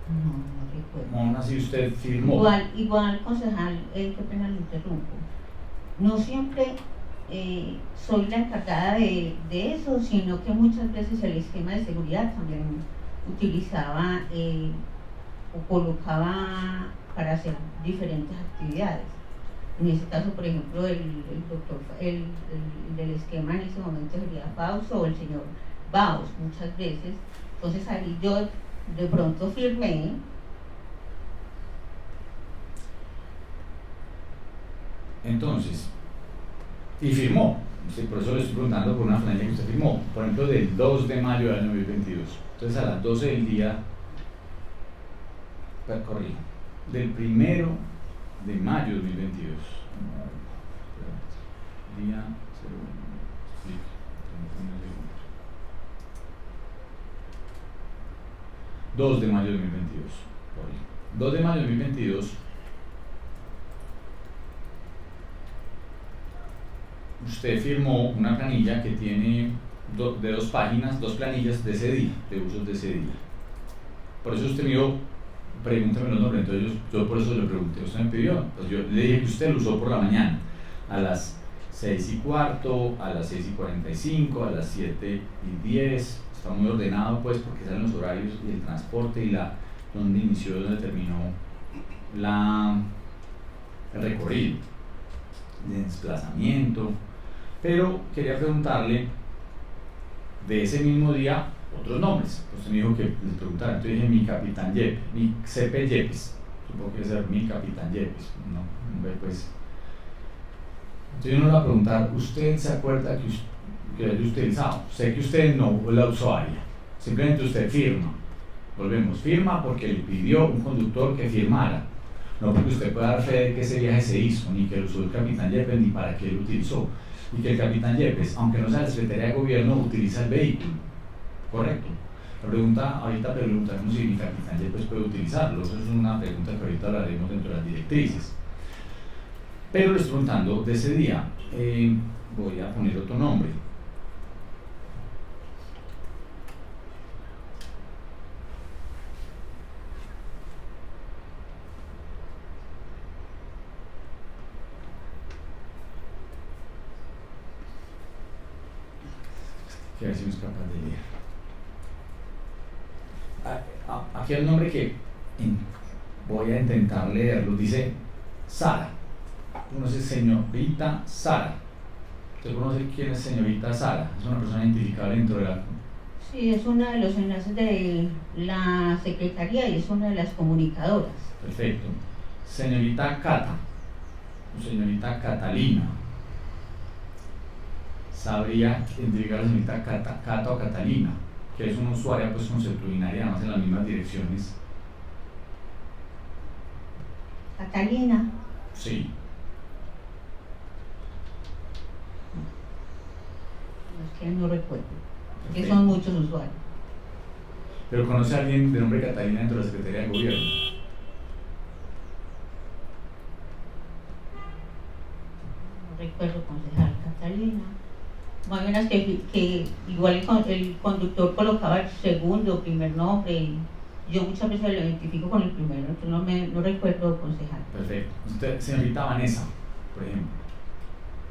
No recuerdo. Aún así usted firmó. Igual concejal, qué pena le interrumpo. No siempre soy la encargada de eso, sino que muchas veces el esquema de seguridad también utilizaba o colocaba para para hacer diferentes actividades. En ese caso, por ejemplo, el del esquema en ese momento sería Fausto o el señor Baos, muchas veces. Entonces ahí yo de pronto firmé. Entonces, y firmó, sí, por eso le estoy preguntando por una planilla que usted firmó, por ejemplo, del 2 de mayo del año 2022. Entonces, a las 12 del día, corrijo, del 1 de mayo de 2022. Día 0, sí, 2 de mayo de 2022. 2 de mayo de 2022. Usted firmó una planilla que tiene de 2 páginas, 2 planillas de ese día, de usos de ese día. Por eso usted me dijo, pregúntame los nombres, entonces yo por eso le pregunté, usted me pidió, pues yo le dije que usted lo usó por la mañana, a las 6:15, a las 6:45, a las 7:10, está muy ordenado pues porque salen los horarios y el transporte y donde inició, donde terminó el recorrido, de desplazamiento. Pero quería preguntarle de ese mismo día otros nombres. Usted me dijo que les preguntara, entonces dije mi capitán Yepes, mi CP Yepes, supongo que debe ser mi capitán Yepes, no, pues. Entonces yo no le voy a preguntar, ¿usted se acuerda que haya utilizado? Sé que usted no la usuaria, simplemente usted firma, volvemos, firma porque le pidió un conductor que firmara, no porque usted pueda dar fe de que ese viaje se hizo, ni que lo usó el capitán Yepes, ni para qué lo utilizó. Y que el capitán Yepes, aunque no sea la Secretaría de Gobierno, utiliza el vehículo, ¿correcto? Ahorita preguntamos si mi capitán Yepes puede utilizarlo, eso es una pregunta que ahorita hablaremos dentro de las directrices. Pero le estoy preguntando de ese día, voy a poner otro nombre. Que a ver si es capaz de leer. Aquí hay un nombre que voy a intentar leerlo, dice Sara. ¿Conoce señorita Sara? ¿Usted conoce quién es señorita Sara? Es una persona identificable dentro de la... Sí, es uno de los enlaces de la Secretaría y es una de las comunicadoras. Perfecto. Señorita Cata, o señorita Catalina. Sabría identificar a la señorita Cata o Catalina, que es una usuaria pues consuetudinaria, además en las mismas direcciones. Catalina. Sí. Es que no recuerdo, que son muchos usuarios. ¿Pero conoce a alguien de nombre Catalina dentro de la Secretaría de Gobierno? No recuerdo, concejal Catalina. Hay unas que igual el conductor colocaba el segundo, primer nombre. Yo muchas veces lo identifico con el primero, entonces no recuerdo, concejal. Perfecto. Usted, señorita Vanessa, por ejemplo.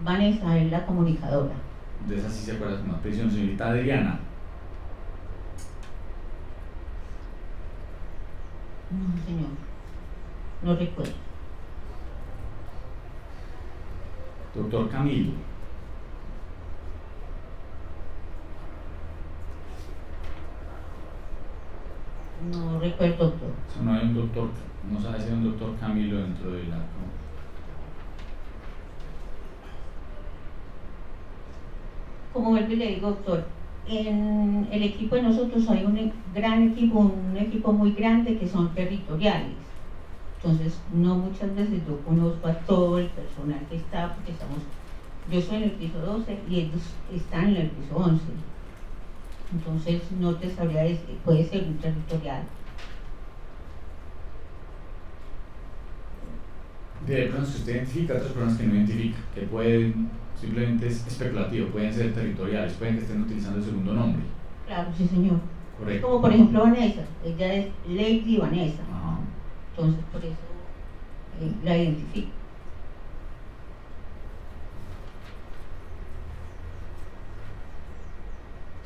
Vanessa es la comunicadora. De esa sí se acuerda con más presión. Señorita Adriana. No, señor. No recuerdo. Doctor Camilo. No recuerdo, doctor. No hay un doctor, no sabe si hay un doctor Camilo dentro de la... Como vuelvo y le digo, doctor, en el equipo de nosotros hay un gran equipo, un equipo muy grande que son territoriales. Entonces, no muchas veces yo conozco a todo el personal que está, porque yo soy en el piso 12 y ellos están en el piso 11. Entonces, no te sabría decir, puede ser un territorial. De personas que usted identifica, otras personas que no identifica, que pueden, simplemente es especulativo, pueden ser territoriales, pueden que estén utilizando el segundo nombre. Claro, sí, señor. Correcto. Como por ejemplo Vanessa, ella es Lady Vanessa. Ajá. Entonces, por eso la identifico.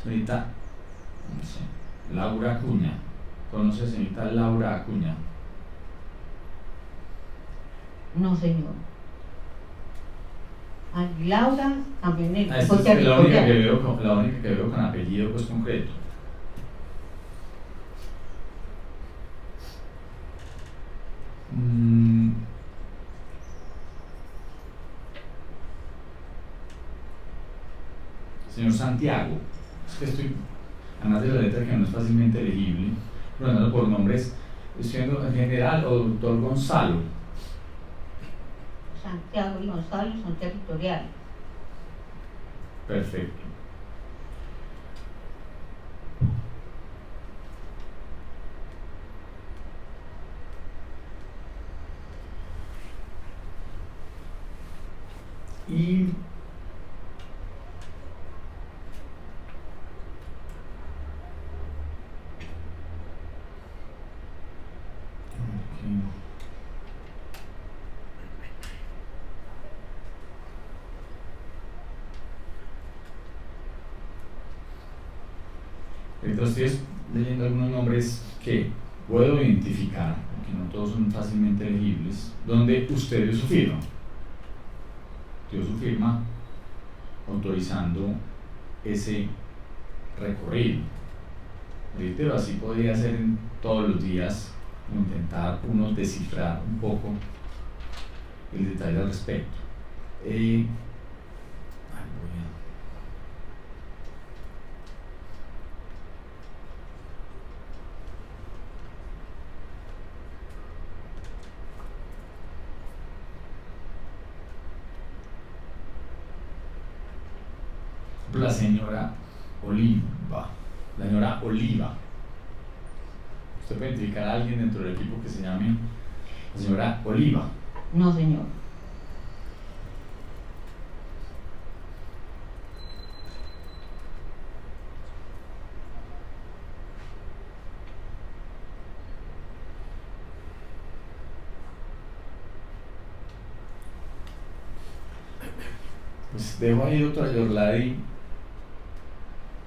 Señorita, no sé, Laura Acuña. ¿Conoce a señorita Laura Acuña? No, señor. Laura, también el Esta es la única que veo con apellido pues concreto. Señor Santiago, es que estoy, además de la letra que no es fácilmente legible, preguntando por nombres, estoy viendo en general, o doctor Gonzalo. Santiago y Gonzalo son territoriales. Perfecto. Y entonces estoy leyendo algunos nombres que puedo identificar, porque no todos son fácilmente legibles, donde usted dio su firma. Dio su firma autorizando ese recorrido. Reitero, así podría ser en todos los días, o intentar uno descifrar un poco el detalle al respecto. La señora Oliva. La señora Oliva. ¿Usted puede identificar a alguien dentro del equipo que se llame la señora Oliva? No, señor. Pues dejo ahí, doctora Yorladi,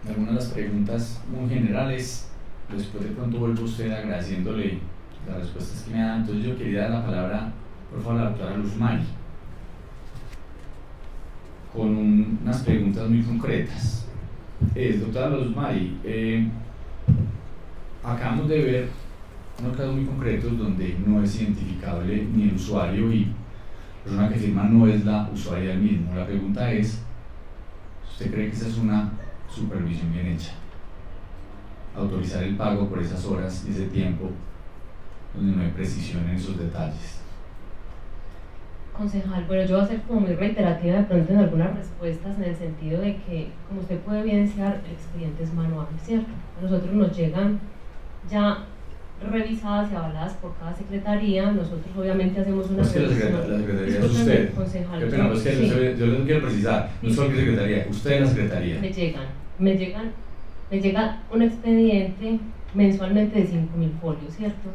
algunas de las preguntas muy generales. Después de pronto vuelvo a usted agradeciéndole las respuestas que me da. Entonces yo quería dar la palabra, por favor, a la doctora Luz Mari, con unas preguntas muy concretas. Doctora Luz Mari, acabamos de ver unos casos muy concretos donde no es identificable ni el usuario y la persona que firma no es la usuaria del mismo. La pregunta es, ¿usted cree que esa es una supervisión bien hecha? Autorizar el pago por esas horas y ese tiempo donde no hay precisión en esos detalles. Concejal, bueno, yo voy a ser como muy reiterativa de pronto en algunas respuestas, en el sentido de que, como usted puede evidenciar, el expediente es manual, ¿cierto? A nosotros nos llegan ya revisadas y avaladas por cada secretaría. Nosotros obviamente hacemos una revisión. La secretaría es usted. Concejal, yo les quiero precisar, no solo que secretaría, usted es la secretaría. Me llega un expediente mensualmente de 5.000 folios, ¿cierto?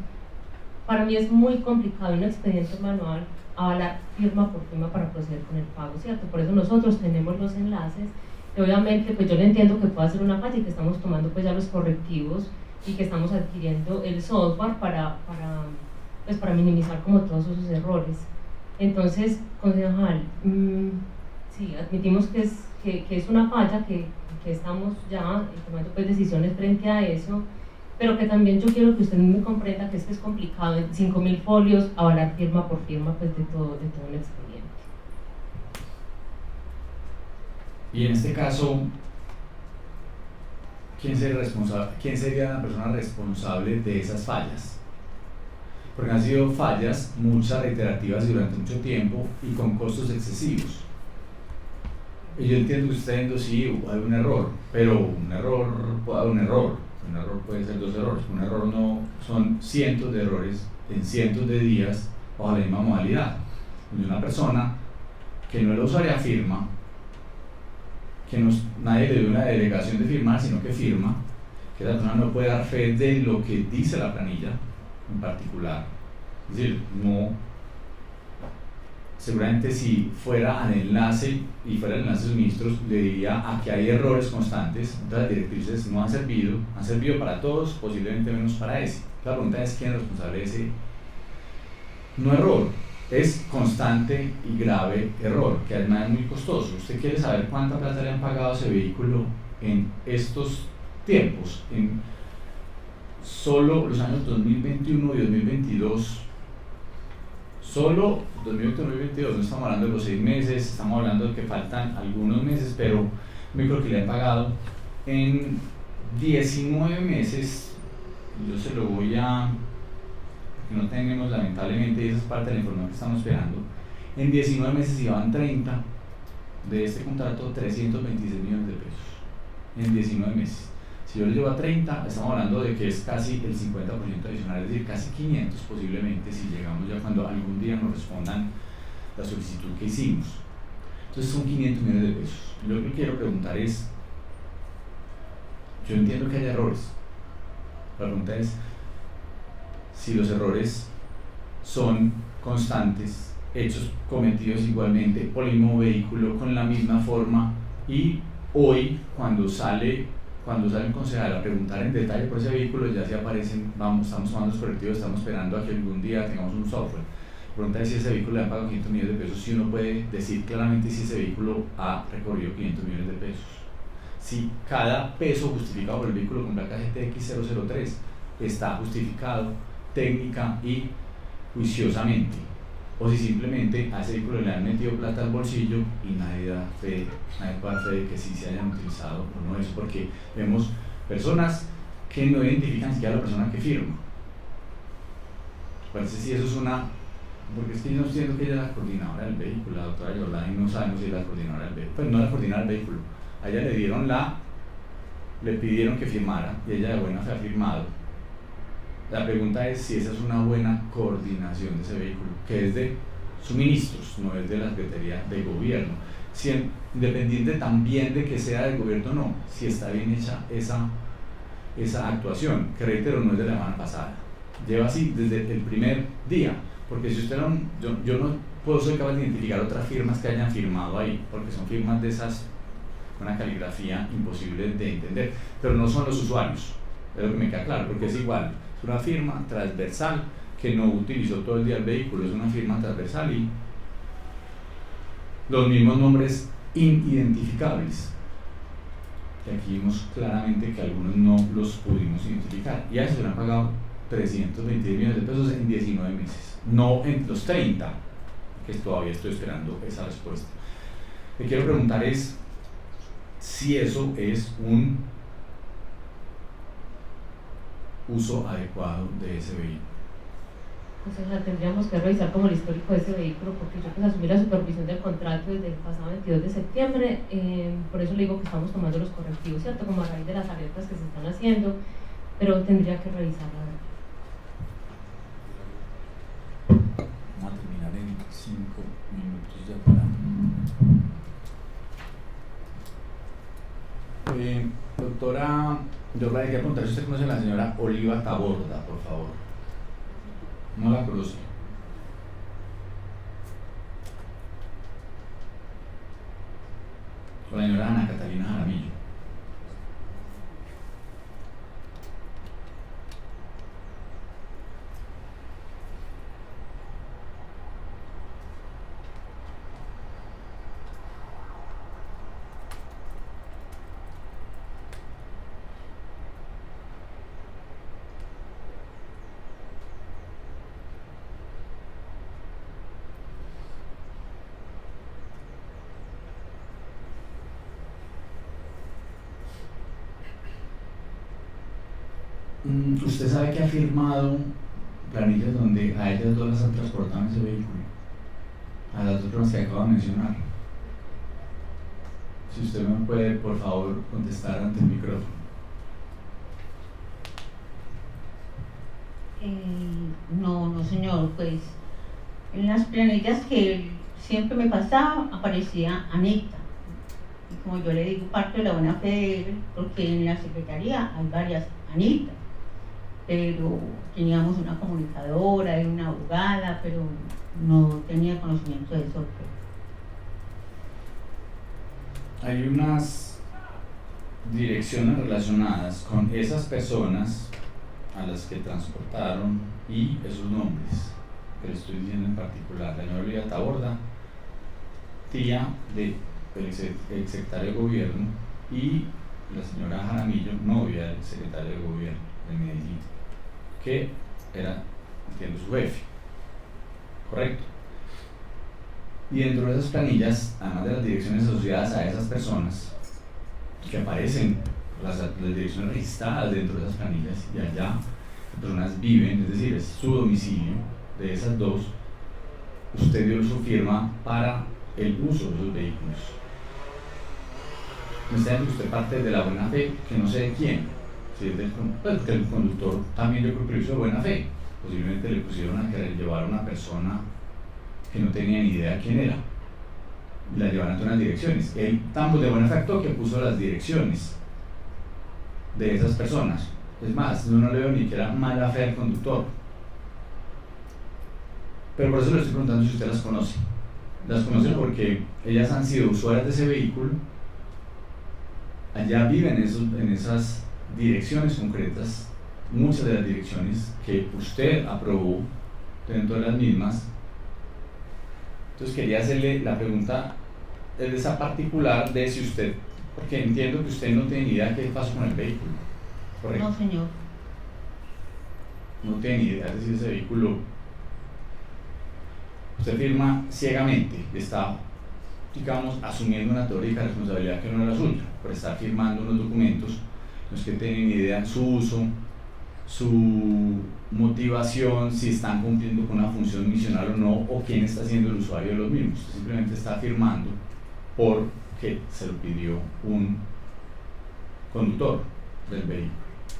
Para mí es muy complicado un expediente manual avalar firma por firma para proceder con el pago, ¿cierto? Por eso nosotros tenemos los enlaces y obviamente pues yo le entiendo que puede ser una falla y que estamos tomando pues ya los correctivos y que estamos adquiriendo el software para minimizar como todos esos errores. Entonces, concejal, sí, admitimos que es una falla, que estamos ya tomando pues decisiones frente a eso, pero que también yo quiero que usted me comprenda que es complicado, 5.000 folios, avalar firma por firma pues de todo un expediente. Y en este caso, ¿quién sería la persona responsable de esas fallas? Porque han sido fallas, muchas reiterativas y durante mucho tiempo y con costos excesivos. Y yo entiendo que usted diciendo sí, hay un error, pero un error puede ser 2 errores, un error no son cientos de errores en cientos de días bajo la misma modalidad, donde una persona que no es la usuaria firma, que nadie le dio una delegación de firmar, sino que firma, que la persona no puede dar fe de lo que dice la planilla en particular. Es decir, no, seguramente si fuera al enlace y fuera el enlace de suministros, le diría a que hay errores constantes. Entonces las directrices no han servido para todos, posiblemente menos para ese. La pregunta es quién es responsable de ese, no error, es constante y grave error, que además es muy costoso. ¿Usted quiere saber cuánta plata le han pagado a ese vehículo en estos tiempos? En solo los años 2021 y 2022, solo 2021 y 2022, no estamos hablando de los 6 meses, estamos hablando de que faltan algunos meses, pero me creo que le han pagado en 19 meses. Yo se lo voy a, que no tenemos lamentablemente, y esa es parte de la información que estamos esperando. En 19 meses llevan 30 de este contrato, 326 millones de pesos en 19 meses. Si yo le llevo a 30, estamos hablando de que es casi el 50% adicional, es decir, casi 500 posiblemente, si llegamos ya cuando algún día nos respondan la solicitud que hicimos. Entonces son 500 millones de pesos. Y lo que quiero preguntar es, yo entiendo que hay errores. La pregunta es, si los errores son constantes, hechos cometidos igualmente por el mismo vehículo, con la misma forma, y hoy cuando sale un concejal a preguntar en detalle por ese vehículo, ya se aparecen, estamos tomando los correctivos, estamos esperando a que algún día tengamos un software. La pregunta es si ese vehículo le han pagado 500 millones de pesos, si uno puede decir claramente si ese vehículo ha recorrido 500 millones de pesos. Si cada peso justificado por el vehículo con placa GTX 003 está justificado técnica y juiciosamente, o si simplemente a ese vehículo le han metido plata al bolsillo y nadie puede dar fe de que sí se hayan utilizado o no eso, porque vemos personas que no identifican siquiera a la persona que firma. Parece si eso es una, porque es que yo no siento que ella es la coordinadora del vehículo, la doctora Yolanda, y no sabemos si es la coordinadora del vehículo, pues no la coordinadora del vehículo, a ella le pidieron que firmara y ella de buena fe ha firmado. La pregunta es si esa es una buena coordinación de ese vehículo, que es de suministros, no es de la Secretaría de Gobierno. Independiente también de que sea del gobierno o no, si está bien hecha esa actuación, que reitero, no es de la semana pasada, lleva así desde el primer día, porque si usted no, yo no puedo ser capaz de identificar otras firmas que hayan firmado ahí, porque son firmas de esas, con una caligrafía imposible de entender, pero no son los usuarios, es lo que me queda claro, porque es igual. Es una firma transversal que no utilizó todo el día el vehículo, es una firma transversal y los mismos nombres inidentificables. Y aquí vimos claramente que algunos no los pudimos identificar. Y a eso se le han pagado 320 millones de pesos en 19 meses, no en los 30, que todavía estoy esperando esa respuesta. Le quiero preguntar es si eso es un uso adecuado de ese vehículo. Concejal, tendríamos que revisar como el histórico de ese vehículo, porque yo pues asumí la supervisión del contrato desde el pasado 22 de septiembre, por eso le digo que estamos tomando los correctivos, ¿cierto? Como a raíz de las alertas que se están haciendo, pero tendría que revisarla. Vamos a terminar en 5 minutos ya para... doctora, yo le quería preguntar si usted conoce a la señora Oliva Taborda, por favor. No la conoce. Con la señora Ana Catalina Jaramillo. ¿Usted sabe que ha firmado planillas donde a ellas dos las han transportado en ese vehículo? A las dos personas que acabo de mencionar. Si usted me puede, por favor, contestar ante el micrófono. No señor, pues en las planillas que siempre me pasaba aparecía Anita. Y como yo le digo, parte de la buena fe de él, porque en la secretaría hay varias Anitas, pero teníamos una comunicadora y una abogada, pero no tenía conocimiento de eso. Hay unas direcciones relacionadas con esas personas a las que transportaron y esos nombres. que le estoy diciendo en particular, la señora Olivia Taborda, tía del exsecretario de gobierno, y la señora Jaramillo, novia del secretario de gobierno de Medellín, que era, entiendo, su jefe, ¿correcto? Y dentro de esas planillas, además de las direcciones asociadas a esas personas, que aparecen las direcciones registradas dentro de esas planillas, y allá las personas viven, es decir, es su domicilio, de esas dos, usted dio su firma para el uso de esos vehículos. Me está diciendo que usted parte de la buena fe, que no sé de quién, si es del, pues porque el conductor también yo creo que lo hizo de buena fe, posiblemente le pusieron a querer llevar a una persona que no tenía ni idea quién era, y la llevaron a unas direcciones. Él tan de buena fe actuó que puso las direcciones de esas personas. Es más, yo no le veo ni que era mala fe al conductor. Pero por eso le estoy preguntando si usted las conoce. Las conoce porque ellas han sido usuarias de ese vehículo, allá viven en esas direcciones concretas, muchas de las direcciones que usted aprobó dentro de las mismas. Entonces quería hacerle la pregunta desde esa particular de si usted, porque entiendo que usted no tiene ni idea qué pasó con el vehículo, ¿correcto? No, señor. No tiene ni idea de si ese vehículo, usted firma ciegamente, está, digamos, asumiendo una teórica responsabilidad que no era suya, por estar firmando unos documentos, no es que tienen ni idea de su uso, su motivación, si están cumpliendo con una función misional o no, o quién está siendo el usuario de los mismos. Usted simplemente está firmando porque se lo pidió un conductor del vehículo,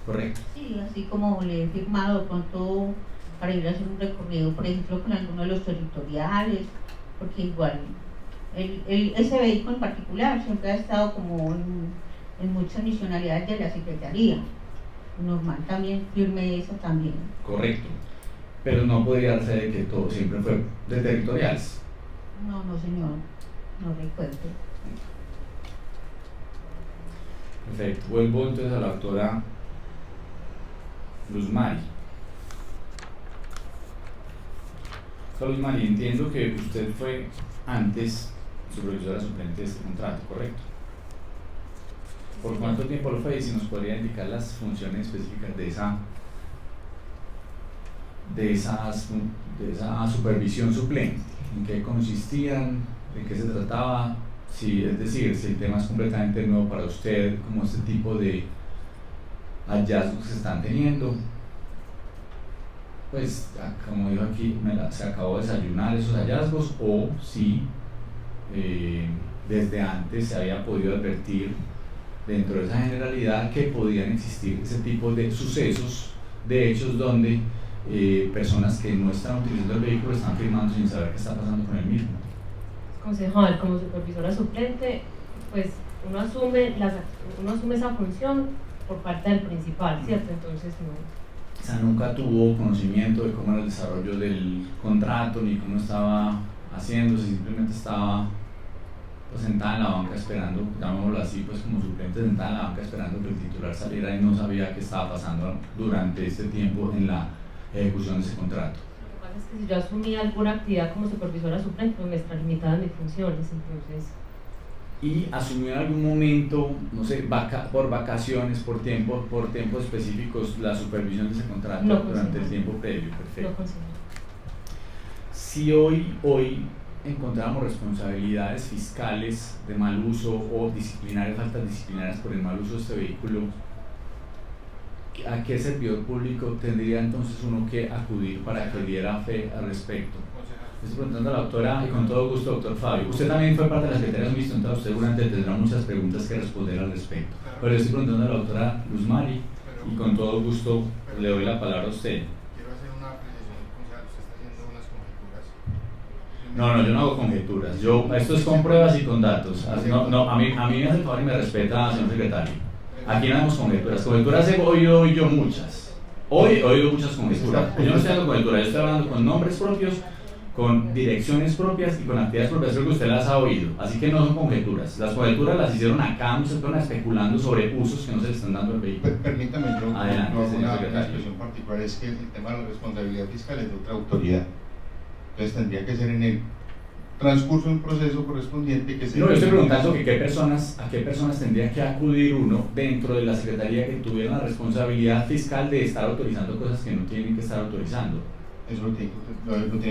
¿correcto? Sí, así como le he firmado pronto para ir a hacer un recorrido, por ejemplo, con alguno de los territoriales, porque igual ese vehículo en particular siempre ha estado como en muchas misionalidades de la Secretaría. Normal también firme eso también. Correcto, pero no podría ser de que todo siempre fue de territoriales. No, señor, no recuerdo. Perfecto, vuelvo entonces a la doctora Luz Mari. Luz Mari, entiendo que usted fue antes supervisora suplente de este contrato, ¿correcto? ¿Por cuánto tiempo lo fue? Y si nos podría indicar las funciones específicas de esa supervisión suplente, en qué consistían, de qué se trataba, si, es decir, si el tema es completamente nuevo para usted, como este tipo de hallazgos que se están teniendo. Pues, como dijo aquí, se acabó de desayunar esos hallazgos, o si desde antes se había podido advertir dentro de esa generalidad que podían existir ese tipo de sucesos, de hechos donde personas que no están utilizando el vehículo están firmando sin saber qué está pasando con el mismo. Concejal, como supervisora suplente, pues uno asume esa función por parte del principal, ¿cierto? Entonces no. O sea, nunca tuvo conocimiento de cómo era el desarrollo del contrato, ni cómo estaba haciéndose, simplemente estaba pues sentada en la banca esperando, llamémoslo así, pues como suplente, sentada en la banca esperando que el titular saliera y no sabía qué estaba pasando durante este tiempo en la ejecución de ese contrato. Lo que pasa es que si yo asumía alguna actividad como supervisora suplente, pues me está limitada en mis funciones, entonces. Y asumió en algún momento, no sé, por vacaciones, por tiempos específicos, la supervisión de ese contrato no, durante el tiempo previo. Perfecto. No consigo. Si hoy encontramos responsabilidades fiscales de mal uso o disciplinarias, faltas disciplinarias por el mal uso de este vehículo, ¿a qué servidor público tendría entonces uno que acudir para que diera fe al respecto? Estoy preguntando a la doctora, y con todo gusto, doctor Fabio. Usted también fue parte de la Secretaría de Administración, entonces usted seguramente tendrá muchas preguntas que responder al respecto. Pero yo estoy preguntando a la doctora Luz Mari, y con todo gusto le doy la palabra a usted. Quiero hacer una apreciación, concejal, usted está haciendo unas conjeturas. No, yo no hago conjeturas. Esto es con pruebas y con datos. A mí me hace el favor y me respeta, señor secretario. Aquí no hacemos conjeturas. Conjeturas he oído yo muchas. Hoy he oído muchas conjeturas. Yo no estoy haciendo conjeturas, yo estoy hablando con nombres propios, con direcciones propias y con actividades propias. Creo que usted las ha oído. Así que no son conjeturas. Las conjeturas las hicieron acá, muchas personas especulando sobre usos que no se le están dando al vehículo. Permítame, yo adelante, no hago señor una secretario. expresión particular, es que el tema de la responsabilidad fiscal es de otra autoridad. Entonces tendría que ser en el transcurso de un proceso correspondiente que se... No, yo estoy preguntando que a qué personas tendría que acudir uno dentro de la Secretaría que tuviera la responsabilidad fiscal de estar autorizando cosas que no tienen que estar autorizando. Eso lo tiene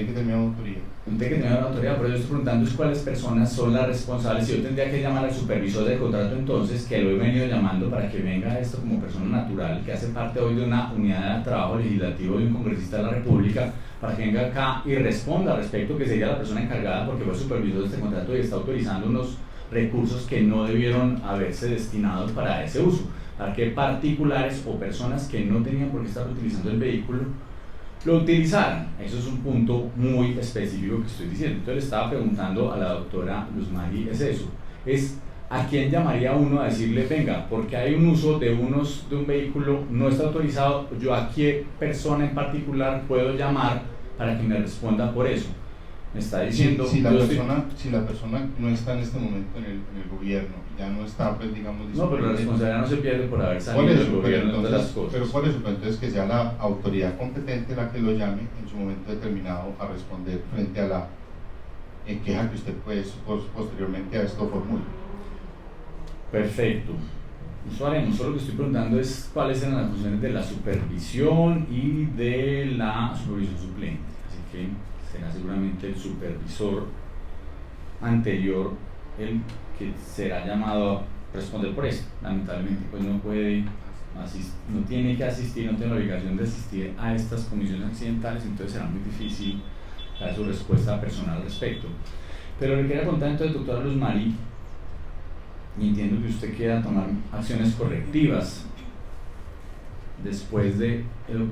que terminar una autoridad. No tiene que tener una autoridad, pero yo estoy preguntando es cuáles personas son las responsables. Si yo tendría que llamar al supervisor del contrato entonces, que lo he venido llamando para que venga esto como persona natural, que hace parte hoy de una unidad de trabajo legislativo de un congresista de la República, para que venga acá y responda al respecto, que sería la persona encargada porque fue supervisor de este contrato y está autorizando unos recursos que no debieron haberse destinado para ese uso, para que particulares o personas que no tenían por qué estar utilizando el vehículo lo utilizaran. Eso es un punto muy específico que estoy diciendo. Entonces le estaba preguntando a la doctora Luz Mari, es eso, es a quién llamaría uno a decirle, venga, porque hay un uso de un vehículo no está autorizado, yo a qué persona en particular puedo llamar para que me responda por eso. Me está diciendo... Si la persona no está en este momento en el gobierno, ya no está, pues digamos... No, pero la responsabilidad no se pierde por haber salido del gobierno de las cosas. Pero por eso, entonces que sea la autoridad competente la que lo llame en su momento determinado a responder frente a la queja que usted pues posteriormente a esto formule. Perfecto. Eso haremos. Solo lo que estoy preguntando es cuáles eran las funciones de la supervisión y de la supervisión suplente. Así que será seguramente el supervisor anterior el que será llamado a responder por esto. Lamentablemente pues no puede no tiene que asistir, no tiene la obligación de asistir a estas comisiones accidentales, entonces será muy difícil dar su respuesta personal al respecto. Pero le quería contar entonces, doctora Luz Mari, y entiendo que usted quiera tomar acciones correctivas después de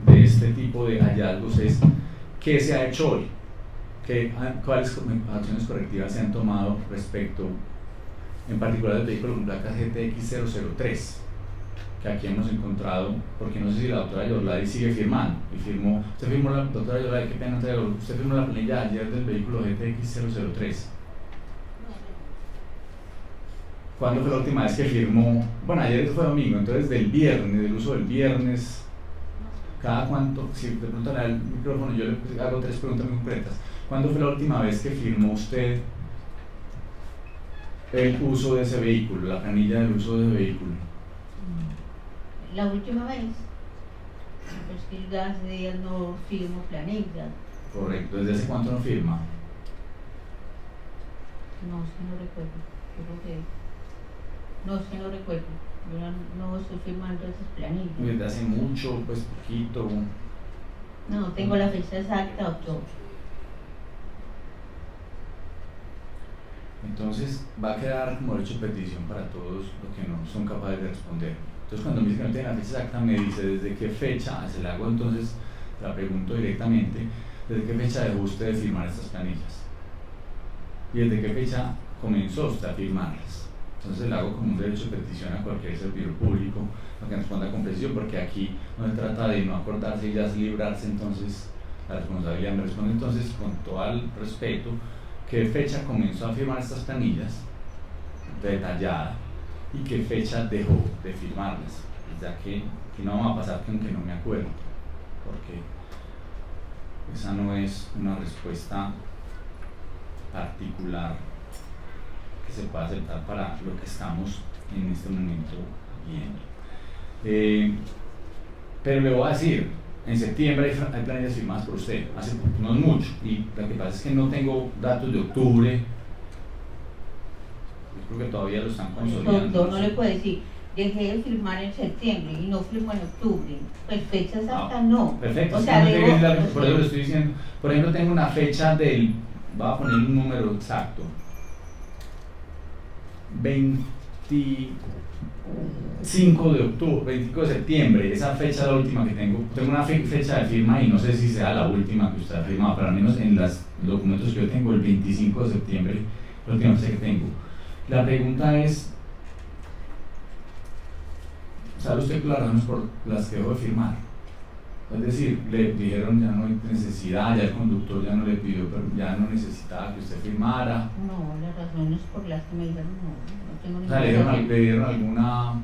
este tipo de hallazgos, es ¿qué se ha hecho hoy? ¿Cuáles acciones correctivas se han tomado respecto, en particular del vehículo con placa GTX 003, que aquí hemos encontrado, porque no sé si la doctora Yorladi sigue firmando, usted firmó la doctora Yorladi, qué pena, usted firmó la planilla ayer del vehículo GTX 003. ¿Cuándo fue la última vez que firmó? Bueno, ayer fue domingo, entonces del viernes, del uso del viernes, ¿cada cuánto? Si de pronto le da el micrófono, yo le hago 3 preguntas muy concretas. ¿Cuándo fue la última vez que firmó usted el uso de ese vehículo, la planilla del uso de ese vehículo? La última vez, pues que ya hace días no firmo planilla. Correcto, ¿desde hace cuánto no firma? No recuerdo, yo creo que... No recuerdo, yo no estoy firmando esas planillas. ¿Desde hace mucho, pues poquito? No, tengo la fecha exacta, doctor. Entonces va a quedar como derecho de petición para todos los que no son capaces de responder. Entonces cuando me dice que no tiene la fecha exacta, me dice desde qué fecha, se la hago entonces, la pregunto directamente, desde qué fecha dejó usted de firmar estas planillas y desde qué fecha comenzó usted a firmarlas. Entonces le hago como un derecho de petición a cualquier servidor público para que responda con precisión, porque aquí no se trata de no acordarse y ya librarse entonces la responsabilidad. Me responde entonces con todo el respeto qué fecha comenzó a firmar estas planillas detallada y qué fecha dejó de firmarlas, ya que no va a pasar que aunque no me acuerdo, porque esa no es una respuesta particular que se pueda aceptar para lo que estamos en este momento viendo. Pero le voy a decir, en septiembre hay planillas firmadas por usted, hace poco, no es mucho, y lo que pasa es que no tengo datos de octubre, yo creo que todavía lo están consolidando. Doctor, no le puedo decir, dejé de firmar en septiembre y no firmo en octubre, pues fecha exacta no. Perfecto, o sea, por eso le estoy diciendo, por ejemplo tengo una fecha del, voy a poner un número exacto, 25 de octubre, 25 de septiembre, esa fecha es la última que tengo una fecha de firma y no sé si sea la última que usted ha firmado, pero al menos en los documentos que yo tengo, el 25 de septiembre, la última fecha que tengo. La pregunta es, ¿sabe usted las razones por las que dejó de firmar? Es decir, le dijeron ya no hay necesidad, ya el conductor ya no le pidió, pero ya no necesitaba que usted firmara. No, las razones por las que me dijeron no tengo ninguna. O sea, le dieron alguna,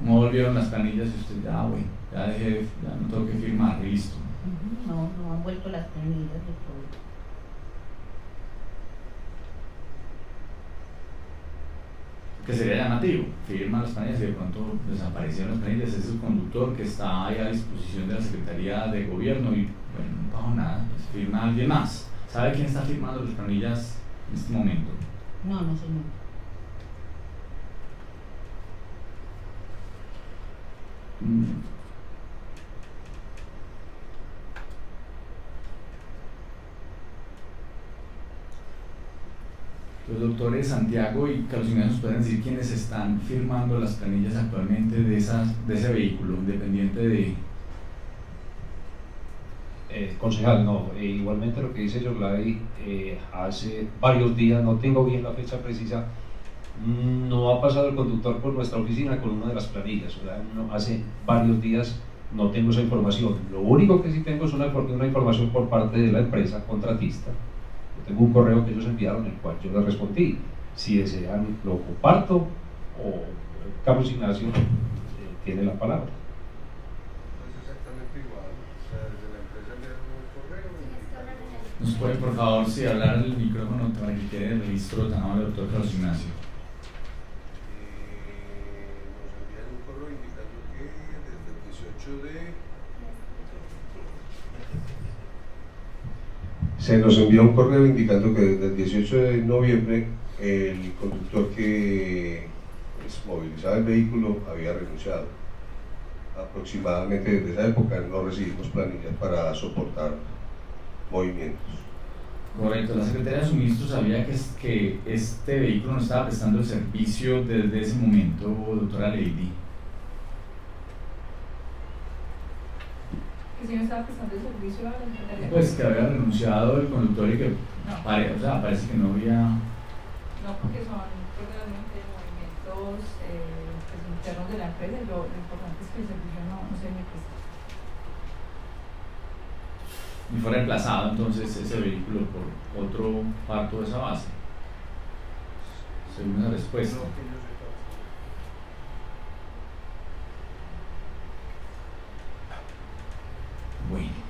no volvieron las planillas y usted ya, güey, ya no tengo que firmar, listo. No han vuelto las planillas de todo. que sería llamativo, firma las planillas y de pronto desaparecieron las planillas, es el conductor que está ahí a disposición de la Secretaría de Gobierno y bueno, no pasó nada, pues firma alguien más. ¿Sabe quién está firmando las planillas en este momento? No, no señor. Los doctores Santiago y Carlos Ignacio nos pueden decir quiénes están firmando las planillas actualmente de ese vehículo, independiente de... Concejal, no, igualmente lo que dice Yorlay, hace varios días, no tengo bien la fecha precisa, no ha pasado el conductor por nuestra oficina con una de las planillas, o sea, hace varios días no tengo esa información. Lo único que sí tengo es una información por parte de la empresa contratista. Yo tengo un correo que ellos enviaron, el cual yo les respondí. Si desean, lo comparto, o Carlos Ignacio tiene la palabra. Es exactamente igual, o sea, desde la empresa enviaron un correo. ¿Nos puede, por favor, si hablar al micrófono para que quede el registro tan amable, doctor Carlos Ignacio? Nos envían un correo indicando que desde el 18 de... Se nos envió un correo indicando que desde el 18 de noviembre el conductor que movilizaba el vehículo había renunciado. Aproximadamente desde esa época no recibimos planillas para soportar movimientos. Correcto, la Secretaría de Suministros sabía que este vehículo no estaba prestando el servicio desde ese momento, doctora Lady. Que si no estaba prestando el servicio a la Secretaría. Pues que había renunciado el conductor y que parece que no había... No, porque son realmente movimientos pues, internos de la empresa y lo importante es que el servicio no se me presta. Y fue reemplazado entonces ese vehículo por otro parto de esa base, según esa respuesta.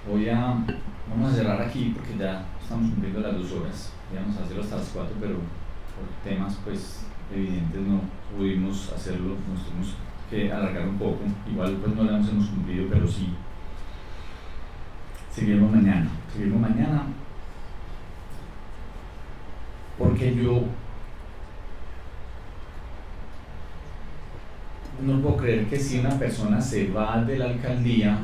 Bueno, vamos a cerrar aquí porque ya estamos cumpliendo las 2 horas, íbamos a hacerlo hasta las 4, pero por temas pues evidentes no pudimos hacerlo, nos tuvimos que alargar un poco, igual pues no lo hemos cumplido, pero sí seguimos mañana, porque yo no puedo creer que si una persona se va de la alcaldía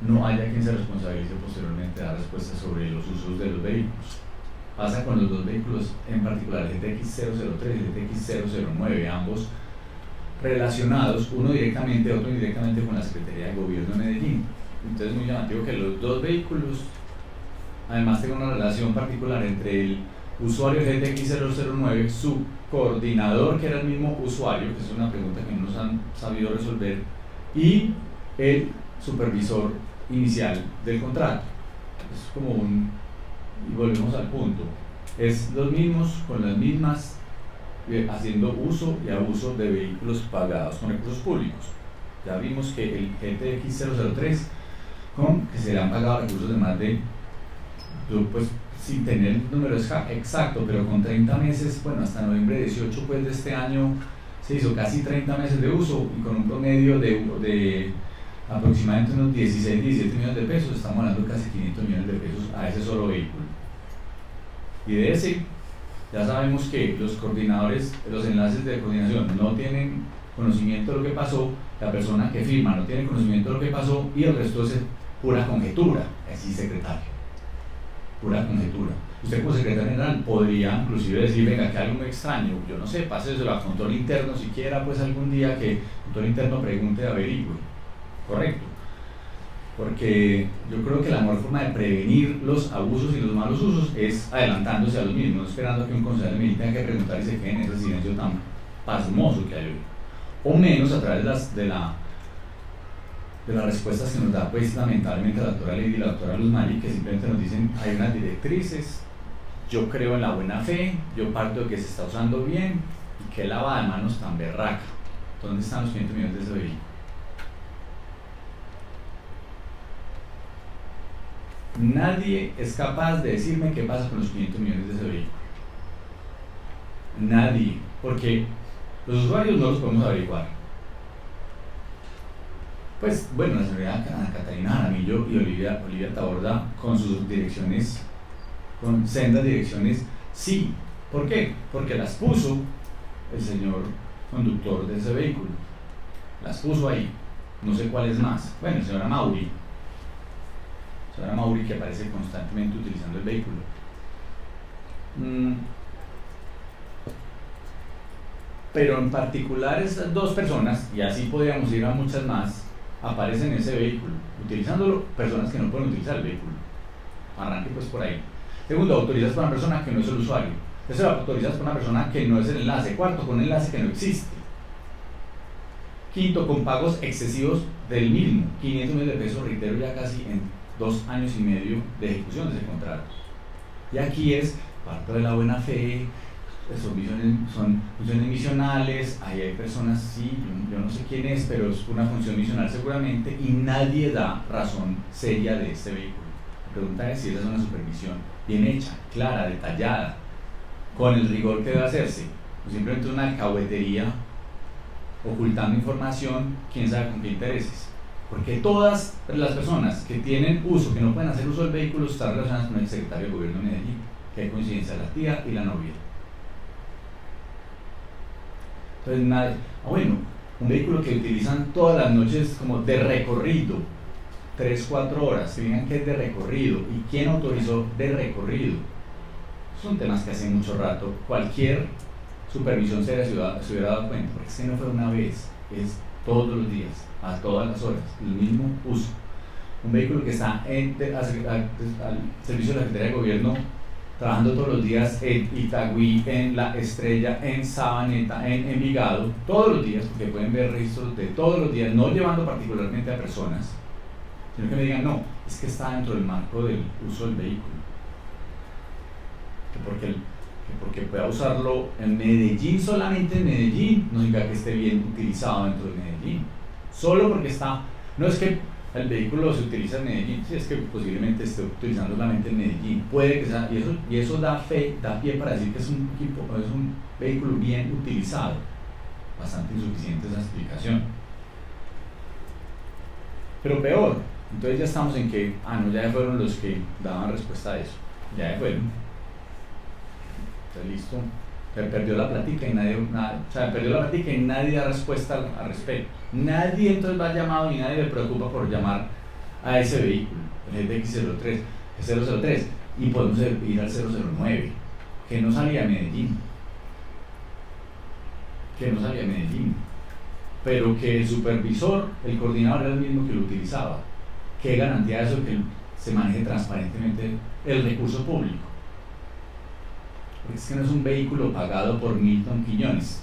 no haya quien se responsabilice posteriormente de dar respuestas sobre los usos de los vehículos. Pasa con los 2 vehículos en particular, el GTX-003 y el GTX-009, ambos relacionados, uno directamente, otro indirectamente con la Secretaría de Gobierno de Medellín. Entonces es muy llamativo que los 2 vehículos además tengan una relación particular entre el usuario GTX-009, su coordinador, que era el mismo usuario, que es una pregunta que no nos han sabido resolver, y el supervisor inicial del contrato. Es como y volvemos al punto, es los mismos con las mismas, haciendo uso y abuso de vehículos pagados con recursos públicos. Ya vimos que el GTX-003 que se le han pagado recursos de más de, pues sin tener el número exacto, pero con 30 meses, bueno, hasta noviembre 18 pues de este año se hizo casi 30 meses de uso y con un promedio de aproximadamente unos 16, 17 millones de pesos, estamos hablando de casi 500 millones de pesos a ese solo vehículo. Y de ese, ya sabemos que los coordinadores, los enlaces de coordinación no tienen conocimiento de lo que pasó, la persona que firma no tiene conocimiento de lo que pasó y el resto es pura conjetura, así secretario, pura conjetura. Usted como secretario general podría inclusive decir, venga, que algo muy extraño, yo no sé, páseselo a control interno siquiera, pues algún día que control interno pregunte, averigüe. Correcto, porque yo creo que la mejor forma de prevenir los abusos y los malos usos es adelantándose a los mismos, no esperando que un consejero militar tenga que preguntar y se quede en ese silencio tan pasmoso que hay hoy, o menos a través de las respuestas que nos da pues lamentablemente la doctora Lady y la doctora Luz Mari, que simplemente nos dicen hay unas directrices, yo creo en la buena fe, yo parto de que se está usando bien y qué lavada de manos tan berraca. ¿Dónde están los 500 millones de ese vehículo? Nadie es capaz de decirme qué pasa con los 500 millones de ese vehículo. Nadie, porque Los usuarios no los podemos averiguar. Pues bueno, la señora Ana Catalina Jaramillo y Olivia Taborda con sus direcciones, con sendas direcciones, sí. ¿Por qué? Porque las puso el señor conductor de ese vehículo. Las puso ahí. No sé cuál es más. Bueno, el señor Mauri. Señora Mauri, que aparece constantemente utilizando el vehículo. Pero en particular esas dos personas, y así podríamos ir a muchas más, aparecen en ese vehículo, utilizándolo personas que no pueden utilizar el vehículo. Arranque pues por ahí. Segundo, autorizas para una persona que no es el usuario. Tercero, autorizas para una persona que no es el enlace. Cuarto, con un enlace que no existe. Quinto, con pagos excesivos del mismo. 500 millones de pesos, reitero, ya casi en 2 años y medio de ejecución de ese contrato. Y aquí es parte de la buena fe, son funciones misionales, ahí hay personas, sí, yo no sé quién es, pero es una función misional seguramente, y nadie da razón seria de este vehículo. La pregunta es si esa es una supervisión bien hecha, clara, detallada, con el rigor que debe hacerse, o simplemente una alcahuetería, ocultando información, quién sabe con qué intereses. Porque todas las personas que tienen uso, que no pueden hacer uso del vehículo, están relacionadas con el secretario de Gobierno de Medellín, que hay coincidencia de la tía y la novia. Entonces, nadie. Bueno, un vehículo que utilizan todas las noches como de recorrido, 3-4 horas, que digan que es de recorrido, y quién autorizó de recorrido. Son temas que hace mucho rato cualquier supervisión seria se hubiera dado cuenta, porque es que no fue una vez, es todos los días, a todas las horas, el mismo uso. Un vehículo que está al servicio de la Secretaría de Gobierno, trabajando todos los días en Itagüí, en La Estrella, en Sabaneta, en Envigado, todos los días, porque pueden ver registros de todos los días, no llevando particularmente a personas, sino que me digan, no, es que está dentro del marco del uso del vehículo. Porque pueda usarlo en Medellín, solamente en Medellín, no significa que esté bien utilizado dentro de Medellín. Solo porque está, no es que el vehículo se utiliza en Medellín, sí, es que posiblemente esté utilizando solamente en Medellín. Puede que sea, y eso da pie para decir que es un vehículo bien utilizado. Bastante insuficiente esa explicación. Pero peor, entonces ya estamos en que, no, ya fueron los que daban respuesta a eso. Ya fueron. Está listo. Perdió la plática y nadie da respuesta al respecto. Nadie entonces va llamado ni nadie le preocupa por llamar a ese vehículo, el GTX 003, y podemos ir al 009, que no salía a Medellín, pero que el supervisor, el coordinador era el mismo que lo utilizaba. ¿Qué garantía de eso que se maneje transparentemente el recurso público? Porque es que no es un vehículo pagado por Milton Quiñones,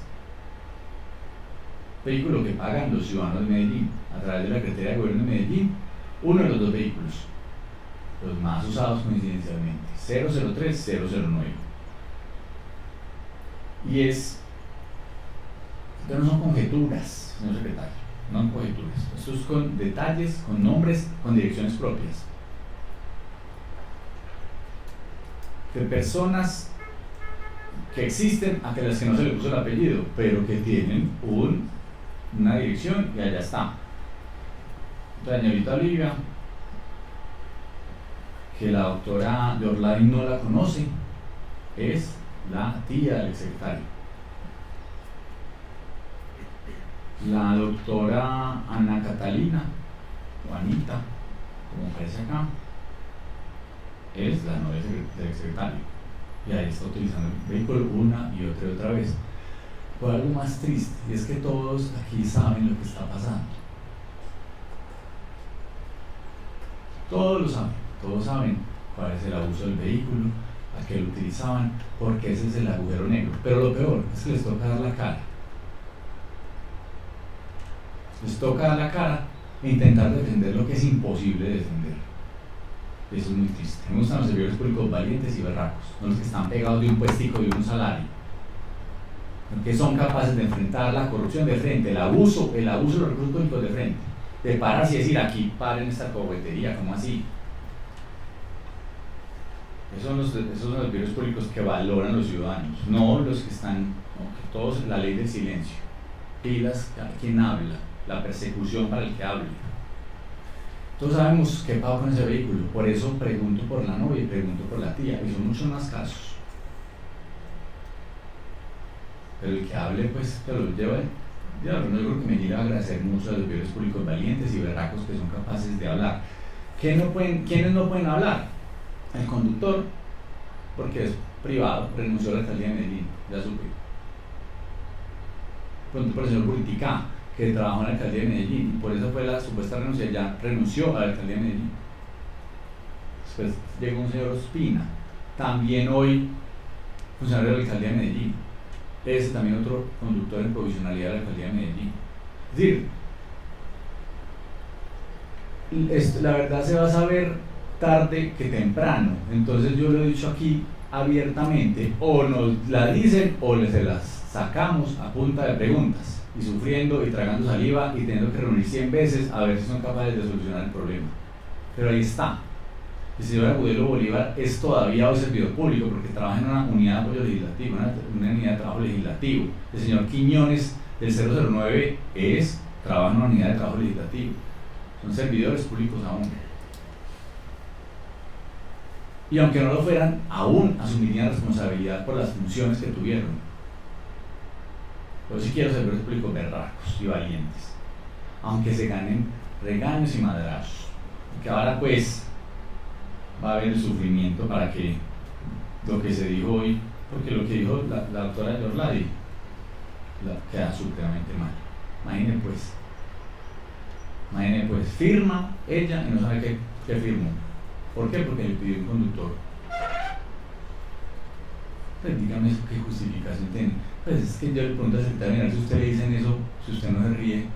vehículo que pagan los ciudadanos de Medellín a través de la Secretaría de Gobierno de Medellín, uno de los dos vehículos, los más usados coincidencialmente, 003, 009. Y pero no son conjeturas, señor secretario, no son conjeturas, esto es con detalles, con nombres, con direcciones propias, de personas que existen, a las que no se le puso el apellido, pero que tienen una dirección y allá está. La señorita Olivia, que la doctora de Orlay no la conoce, es la tía del secretario. La doctora Ana Catalina, o Anita, como aparece acá, es la novia del secretario. Y ahí está utilizando el vehículo una y otra vez. Pero algo más triste, y es que todos aquí saben lo que está pasando. Todos lo saben, todos saben cuál es el abuso del vehículo, a qué lo utilizaban, porque ese es el agujero negro. Pero lo peor es que les toca dar la cara. Les toca dar la cara e intentar defender lo que es imposible defender. Eso es muy triste. Me gustan los servidores públicos valientes y berracos, no los que están pegados de un puestico y de un salario, que son capaces de enfrentar la corrupción de frente, el abuso de los recursos públicos de frente, de pararse y decir, aquí paren esta cohetería, ¿cómo así? Esos son los servidores públicos que valoran los ciudadanos, no los que están, ¿no? Que todos, la ley del silencio, pilas a quien habla, la persecución para el que hable. Todos sabemos qué pasa con ese vehículo, por eso pregunto por la novia y pregunto por la tía, y son muchos más casos. Pero el que hable, pues, que lo lleva. Yo creo que me llega a agradecer mucho a los servidores públicos valientes y berracos que son capaces de hablar. ¿Quiénes no pueden hablar? El conductor, porque es privado, renunció a la alcaldía de Medellín, ya supe. Pronto por el señor Buritica, que trabajó en la alcaldía de Medellín, y por eso fue la supuesta renuncia, ya renunció a la alcaldía de Medellín. Después llegó un señor Ospina, también hoy funcionario de la alcaldía de Medellín. Ese también otro conductor en provisionalidad de la alcaldía de Medellín. Es decir, la verdad se va a saber tarde que temprano. Entonces yo lo he dicho aquí abiertamente, o nos la dicen o se las sacamos a punta de preguntas y sufriendo y tragando saliva y teniendo que reunir 100 veces a ver si son capaces de solucionar el problema. Pero ahí está. El señor Agudelo Bolívar es todavía hoy servidor público porque trabaja en una unidad de apoyo legislativo, una unidad de trabajo legislativo. El señor Quiñones del 009 trabaja en una unidad de trabajo legislativo. Son servidores públicos aún. Y aunque no lo fueran, aún asumirían responsabilidad por las funciones que tuvieron. Yo sí quiero servidores públicos berracos y valientes, aunque se ganen regaños y madrazos. Que ahora pues va a haber el sufrimiento para que lo que se dijo hoy, porque lo que dijo la doctora Yorladi queda supremamente mal. Imaginen pues, firma ella y no sabe qué firmó. ¿Por qué? Porque le pidió un conductor. Pues dígame eso, ¿qué justificación tiene? Pues es que yo le pregunto al secretario general, si usted le dicen eso, si usted no se ríe,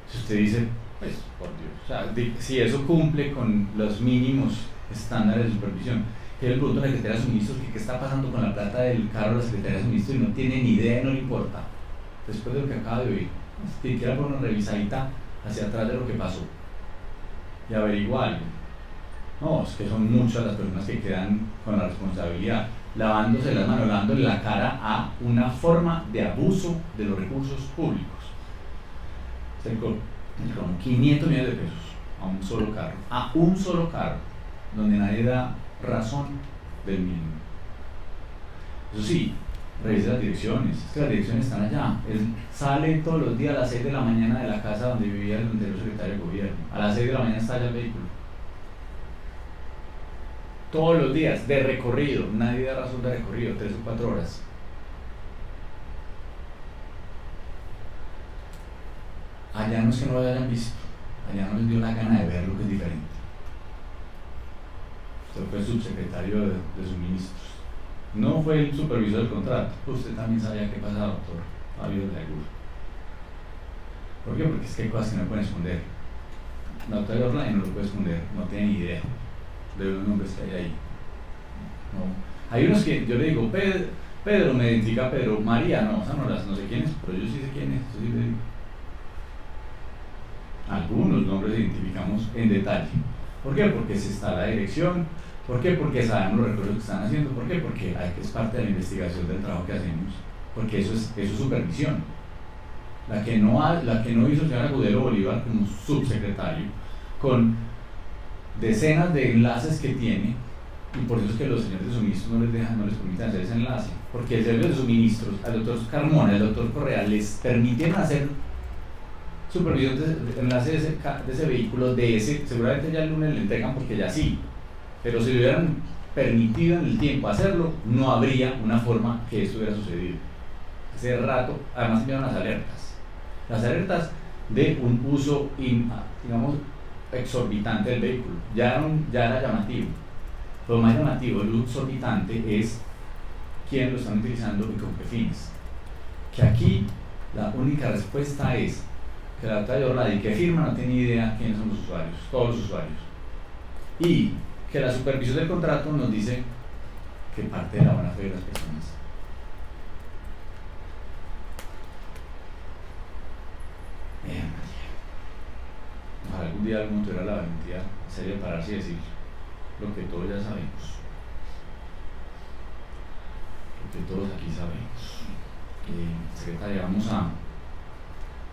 si usted dice, pues por Dios, o sea, si eso cumple con los mínimos estándares de supervisión, que le pregunto a la Secretaría de Suministros que qué está pasando con la plata del carro de la Secretaría de Suministros y no tiene ni idea y no le importa, después de lo que acaba de oír, si quiera poner una revisadita hacia atrás de lo que pasó y averigua algo. No, es que son muchas las personas que quedan con la responsabilidad, lavándose las manos, lavándole la cara a una forma de abuso de los recursos públicos. Se con 500 millones de pesos a un solo carro, donde nadie da razón del mismo. Eso sí, revise las direcciones, es que las direcciones están allá. Sale todos los días a las 6 de la mañana de la casa donde vivía el anterior secretario de gobierno. A las 6 de la mañana está allá el vehículo. Todos los días, de recorrido, nadie da razón de recorrido, 3 o 4 horas. Allá no es que no lo hayan visto, allá no les dio la gana de ver lo que es diferente. Usted fue el subsecretario de suministros, no fue el supervisor del contrato. Usted también sabía qué pasaba, doctor Fabio de la Egura. ¿Por qué? Porque es que hay cosas que no pueden esconder. La doctora Yorladi no lo puede esconder, no tiene ni idea de los nombres que hay ahí. No. Hay unos que yo le digo, Pedro, me identifica Pedro, María, no, esa no sé quién es, pero yo sí sé quién es, eso sí le digo. Algunos nombres identificamos en detalle. ¿Por qué? Porque se está la dirección. ¿Por qué? Porque sabemos los recorridos que están haciendo. ¿Por qué? Porque es parte de la investigación del trabajo que hacemos. Porque eso es supervisión. La que no hizo el señor Agudelo Bolívar como subsecretario, con decenas de enlaces que tiene, y por eso es que los señores de suministros no les permiten hacer ese enlace, porque el señor de suministros, al doctor Carmona, al doctor Correa, les permitieron hacer supervisión de enlace de ese vehículo, seguramente ya el lunes le entregan porque ya sí, pero si le hubieran permitido en el tiempo hacerlo, no habría una forma que esto hubiera sucedido. Hace rato, además enviaron las alertas de un uso, digamos, exorbitante del vehículo, ya era llamativo. Lo más llamativo del uso exorbitante es quién lo están utilizando y con qué fines. Que aquí la única respuesta es que la doctora Yorladi, que firma, no tiene idea quiénes son los usuarios, todos los usuarios, y que la supervisión del contrato nos dice que parte de la buena fe de las personas. Ojalá algún día alguno tuviera la valentía seria de pararse y decir, lo que todos ya sabemos, lo que todos aquí sabemos. Secretaria, vamos a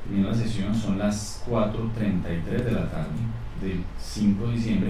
terminar la sesión, son las 4:33 de la tarde del 5 de diciembre.